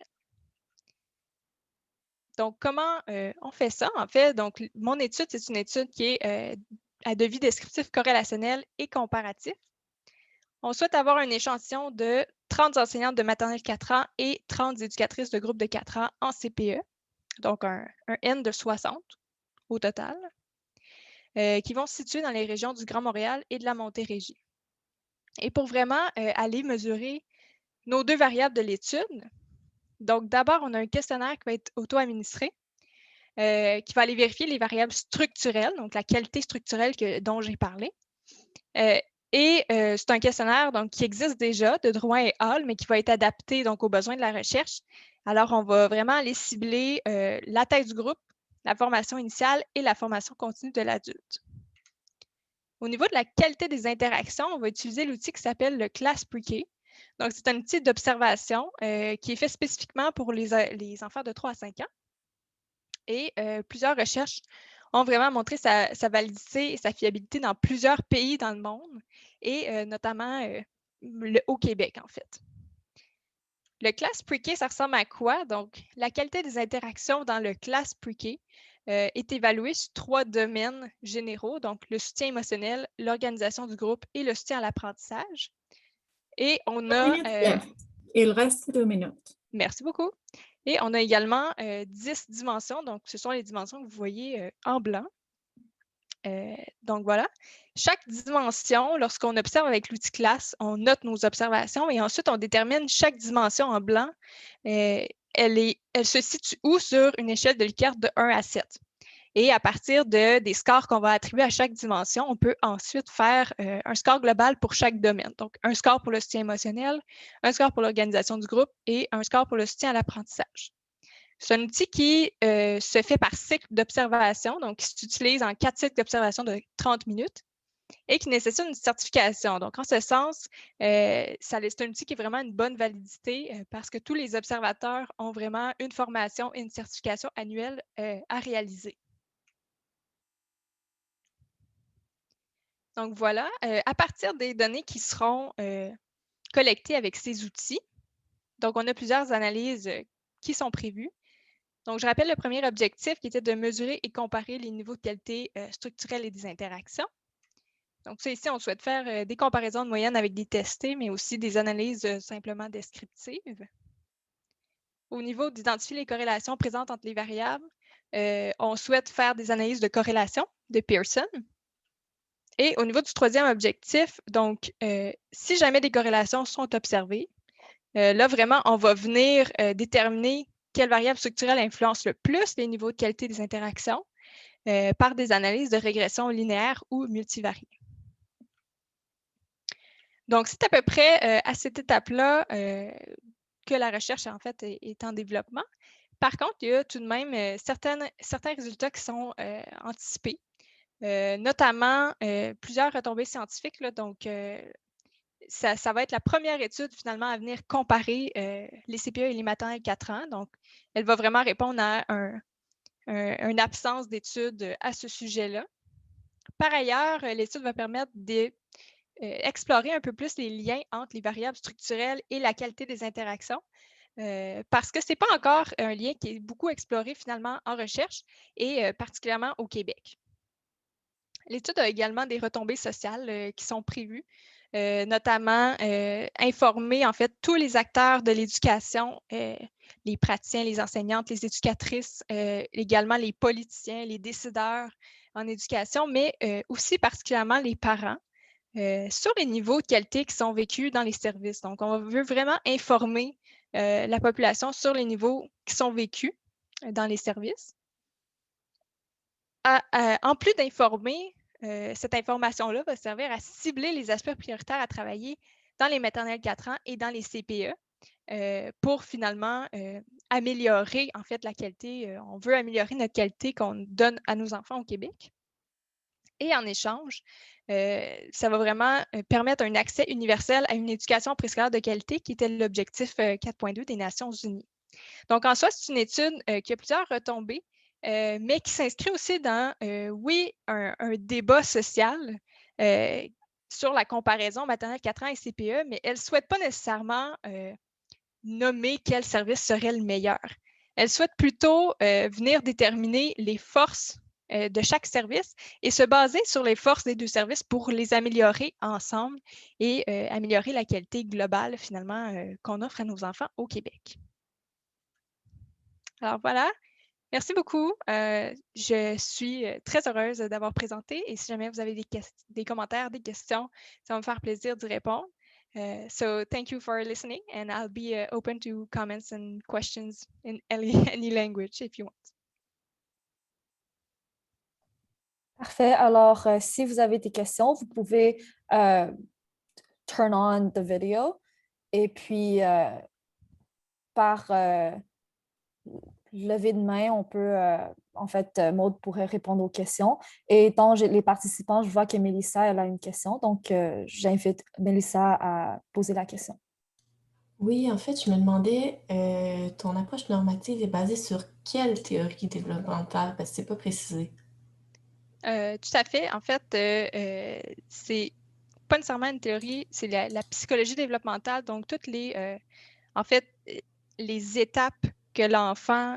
Donc, comment on fait ça? En fait, donc, mon étude, c'est une étude qui est à devis descriptif corrélationnel et comparatif. On souhaite avoir un échantillon de 30 enseignantes de maternelle 4 ans et 30 éducatrices de groupe de 4 ans en CPE, donc un N de 60 au total, qui vont se situer dans les régions du Grand Montréal et de la Montérégie. Et pour vraiment aller mesurer nos deux variables de l'étude, donc d'abord, on a un questionnaire qui va être auto-administré, qui va aller vérifier les variables structurelles, donc la qualité structurelle dont j'ai parlé. C'est un questionnaire donc, qui existe déjà de Drouin et Hall, mais qui va être adapté donc, aux besoins de la recherche. Alors, on va vraiment aller cibler la taille du groupe, la formation initiale et la formation continue de l'adulte. Au niveau de la qualité des interactions, on va utiliser l'outil qui s'appelle le Class Pre-K. Donc, c'est un outil d'observation qui est fait spécifiquement pour les enfants de 3 à 5 ans. Et plusieurs recherches ont vraiment montré sa validité et sa fiabilité dans plusieurs pays dans le monde, et notamment au Québec, en fait. Le Class Pre-K, ça ressemble à quoi? Donc, la qualité des interactions dans le Class Pre-K est évaluée sur 3 domaines généraux, donc le soutien émotionnel, l'organisation du groupe et le soutien à l'apprentissage. Et on a... Il reste 2 minutes. Merci beaucoup. Et on a également 10 dimensions, donc ce sont les dimensions que vous voyez en blanc. Donc voilà, chaque dimension, lorsqu'on observe avec l'outil classe, on note nos observations et ensuite on détermine chaque dimension en blanc. Elle se situe où sur une échelle de Likert de 1 à 7. Et à partir des scores qu'on va attribuer à chaque dimension, on peut ensuite faire un score global pour chaque domaine. Donc, un score pour le soutien émotionnel, un score pour l'organisation du groupe et un score pour le soutien à l'apprentissage. C'est un outil qui se fait par cycle d'observation, donc qui s'utilise en 4 cycles d'observation de 30 minutes et qui nécessite une certification. Donc, en ce sens, c'est un outil qui est vraiment une bonne validité parce que tous les observateurs ont vraiment une formation et une certification annuelle à réaliser. Donc voilà, à partir des données qui seront collectées avec ces outils, donc on a plusieurs analyses qui sont prévues. Donc je rappelle le premier objectif qui était de mesurer et comparer les niveaux de qualité structurelle et des interactions. Donc ça ici, on souhaite faire des comparaisons de moyenne avec des testés, mais aussi des analyses simplement descriptives. Au niveau d'identifier les corrélations présentes entre les variables, on souhaite faire des analyses de corrélation de Pearson. Et au niveau du troisième objectif, donc, si jamais des corrélations sont observées, Là, vraiment, on va venir déterminer quelle variable structurelle influence le plus les niveaux de qualité des interactions par des analyses de régression linéaire ou multivariée. Donc, c'est à peu près à cette étape-là que la recherche, en fait, est en développement. Par contre, il y a tout de même certains résultats qui sont anticipés, notamment plusieurs retombées scientifiques. Là, donc, ça va être la première étude finalement à venir comparer les CPE et les maternelles 4 ans. Donc, elle va vraiment répondre à une absence d'études à ce sujet-là. Par ailleurs, l'étude va permettre d'explorer un peu plus les liens entre les variables structurelles et la qualité des interactions. Parce que ce n'est pas encore un lien qui est beaucoup exploré finalement en recherche et particulièrement au Québec. L'étude a également des retombées sociales qui sont prévues, notamment informer en fait tous les acteurs de l'éducation, les praticiens, les enseignantes, les éducatrices, également les politiciens, les décideurs en éducation, mais aussi particulièrement les parents. Sur les niveaux de qualité qui sont vécus dans les services. Donc, on veut vraiment informer la population sur les niveaux qui sont vécus dans les services. En plus d'informer, cette information-là va servir à cibler les aspects prioritaires à travailler dans les maternelles 4 ans et dans les CPE pour finalement améliorer en fait la qualité. On veut améliorer notre qualité qu'on donne à nos enfants au Québec. Et en échange, ça va vraiment permettre un accès universel à une éducation préscolaire de qualité qui était l'objectif 4.2 des Nations unies. Donc, en soi, c'est une étude qui a plusieurs retombées, mais qui s'inscrit aussi dans, oui, un débat social sur la comparaison maternelle 4 ans et CPE, mais elle ne souhaite pas nécessairement nommer quel service serait le meilleur. Elle souhaite plutôt venir déterminer les forces de chaque service et se baser sur les forces des deux services pour les améliorer ensemble et améliorer la qualité globale finalement qu'on offre à nos enfants au Québec. Alors voilà, merci beaucoup. Je suis très heureuse d'avoir présenté et si jamais vous avez des commentaires, des questions, ça va me faire plaisir d'y répondre. So thank you for listening and I'll be open to comments and questions in any language if you want. Parfait. Alors, si vous avez des questions, vous pouvez turn on the video et puis par lever de main, on peut, en fait, Maude pourrait répondre aux questions. Et étant les participants, je vois que Mélissa, elle a une question. Donc, j'invite Mélissa à poser la question. Oui, en fait, je me demandais, ton approche normative est basée sur quelle théorie développementale? Parce que c'est pas précisé. Tout à fait. En fait, c'est pas nécessairement une théorie, c'est la psychologie développementale. Donc, toutes en fait, les étapes que l'enfant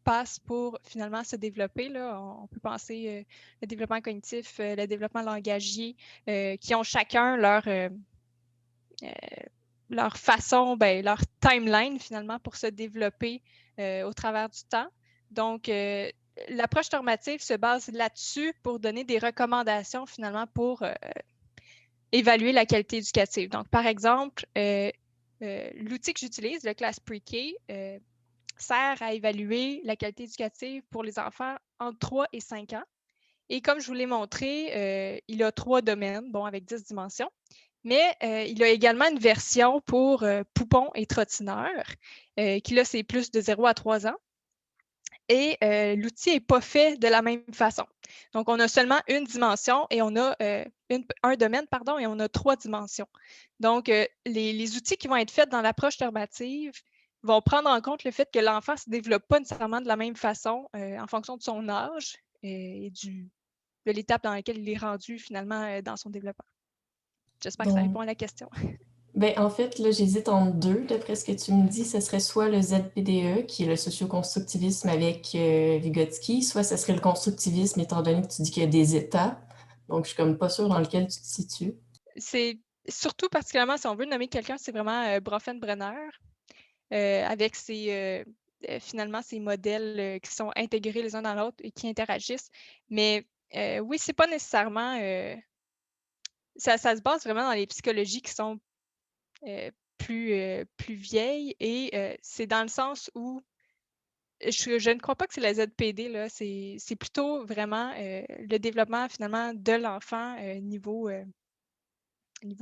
passe pour finalement se développer. Là. On peut penser le développement cognitif, le développement langagier, qui ont chacun leur façon, leur timeline finalement pour se développer au travers du temps. Donc, l'approche normative se base là-dessus pour donner des recommandations finalement pour évaluer la qualité éducative. Donc, par exemple, l'outil que j'utilise, le class pre-K, sert à évaluer la qualité éducative pour les enfants entre 3 et 5 ans. Et comme je vous l'ai montré, il a 3 domaines, bon, avec 10 dimensions. Mais il a également une version pour poupons et trottineurs, qui là, c'est plus de 0 à 3 ans. Et l'outil n'est pas fait de la même façon. Donc, on a seulement une dimension et on a un domaine, pardon, et on a 3 dimensions. Donc, les outils qui vont être faits dans l'approche normative vont prendre en compte le fait que l'enfant ne se développe pas nécessairement de la même façon en fonction de son âge et de l'étape dans laquelle il est rendu finalement dans son développement. J'espère que ça répond à la question. Ben, en fait, là, j'hésite entre deux. D'après ce que tu me dis, ce serait soit le ZPDE, qui est le socioconstructivisme avec Vygotsky, soit ce serait le constructivisme, étant donné que tu dis qu'il y a des étapes. Donc, je suis comme pas sûre dans lequel tu te situes. C'est surtout particulièrement, si on veut nommer quelqu'un, c'est vraiment Bronfenbrenner, avec finalement ces modèles qui sont intégrés les uns dans l'autre et qui interagissent. Mais oui, c'est pas nécessairement... ça se base vraiment dans les psychologies qui sont plus vieille et c'est dans le sens où je ne crois pas que c'est la ZPD, là. C'est plutôt vraiment le développement finalement de l'enfant niveau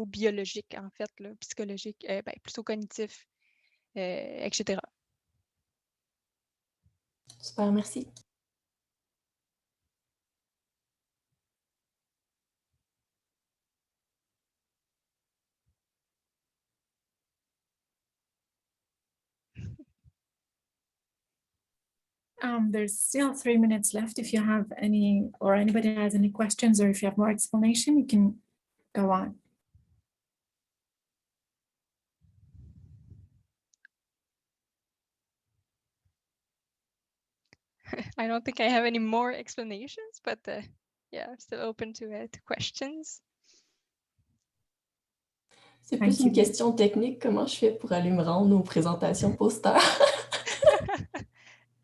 biologique, en fait, là, psychologique, plutôt cognitif, etc. Super, merci. There's still 3 minutes left. If you have any, or anybody has any questions, or if you have more explanation, you can go on. I don't think I have any more explanations, but yeah, I'm still open to questions. C'est plus une question technique. Comment je fais pour aller me rendre aux présentations posters?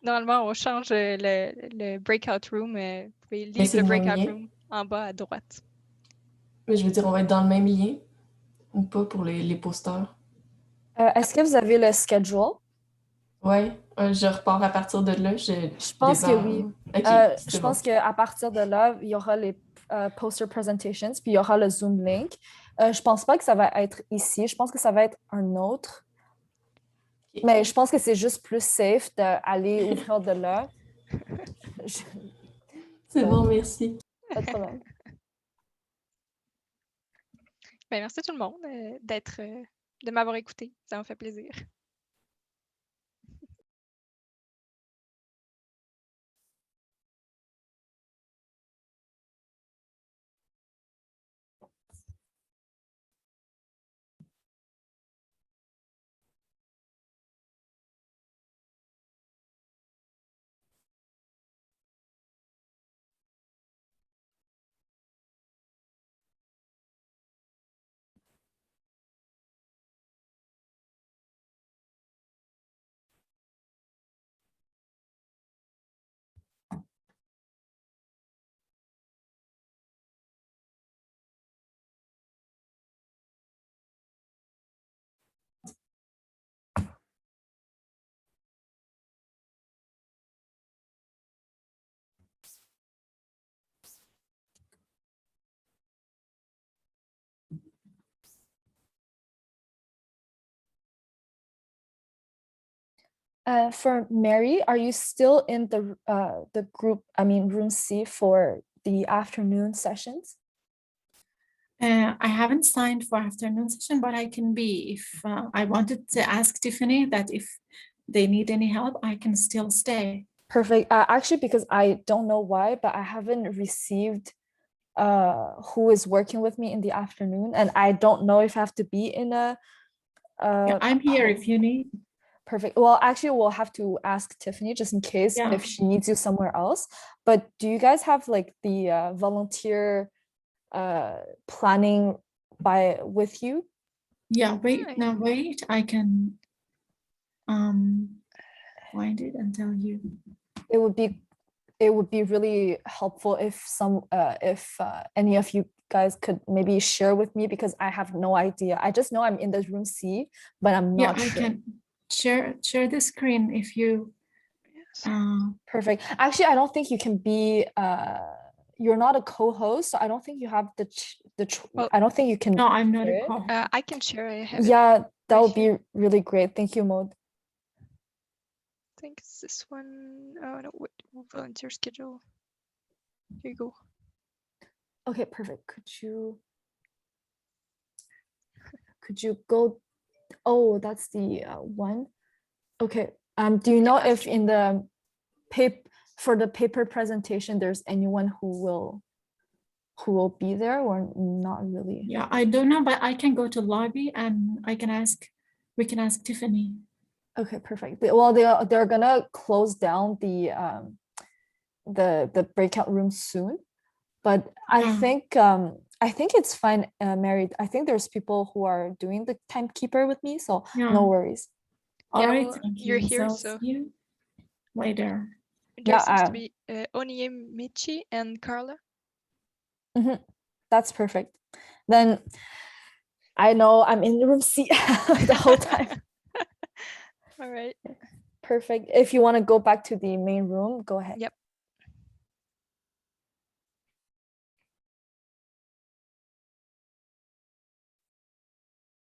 Normalement, on change le breakout room. Vous pouvez lire c'est le le même breakout lien? room en bas à droite. Mais je veux dire, on va être dans le même lien ou pas pour les posters? Est-ce que vous avez le schedule? Ouais, je repars à partir de là. Je pense que oui. OK, Je pense qu'à partir de là, il y aura les poster presentations, puis il y aura le Zoom link. Je pense pas que ça va être ici. Je pense que ça va être un autre. Ok. Mais je pense que c'est juste plus safe d'aller ouvrir de là. C'est bon, merci. Pas de problème. Merci tout le monde de m'avoir écouté. Ça m'a fait plaisir. For Mary, are you still in the group, room C for the afternoon sessions? I haven't signed for afternoon session, but I can be. If I wanted to ask Tiffany that if they need any help, I can still stay. Perfect. Actually, because I don't know why, but I haven't received who is working with me in the afternoon, and I don't know if I have to be in a. Yeah, I'm here if you need. Perfect. Well, actually, we'll have to ask Tiffany just in case if she needs you somewhere else. But do you guys have like the volunteer planning with you? Yeah, wait, I can find it and tell you. It would be really helpful if any of you guys could maybe share with me, because I have no idea. I just know I'm in the room C, but I'm not sure. I can share the screen if you. Perfect. Actually, I don't think you can be. You're not a co-host, so I don't think you have Well, I don't think you can. No, I'm not a co-host. I can share. I have Yeah, that right would be really great. Thank you, Maude. I think it's this one. Oh no, wait, volunteer schedule. Here you go. Okay, perfect. Could you go? Oh, that's the one. Okay. Do you know if in the paper presentation there's anyone who will be there, or not really? Yeah, I don't know, but I can go to lobby and we can ask Tiffany. Okay, perfect. Well, they're gonna close down the breakout room soon, but I think it's fine, Mary. I think there's people who are doing the timekeeper with me, so no worries. All right, well, thank you're you. here, So so see you later. there seems to be Onie, Michi, and Carla. That's perfect. Then I know I'm in room C the whole time. All right. Perfect. If you want to go back to the main room, go ahead. Yep.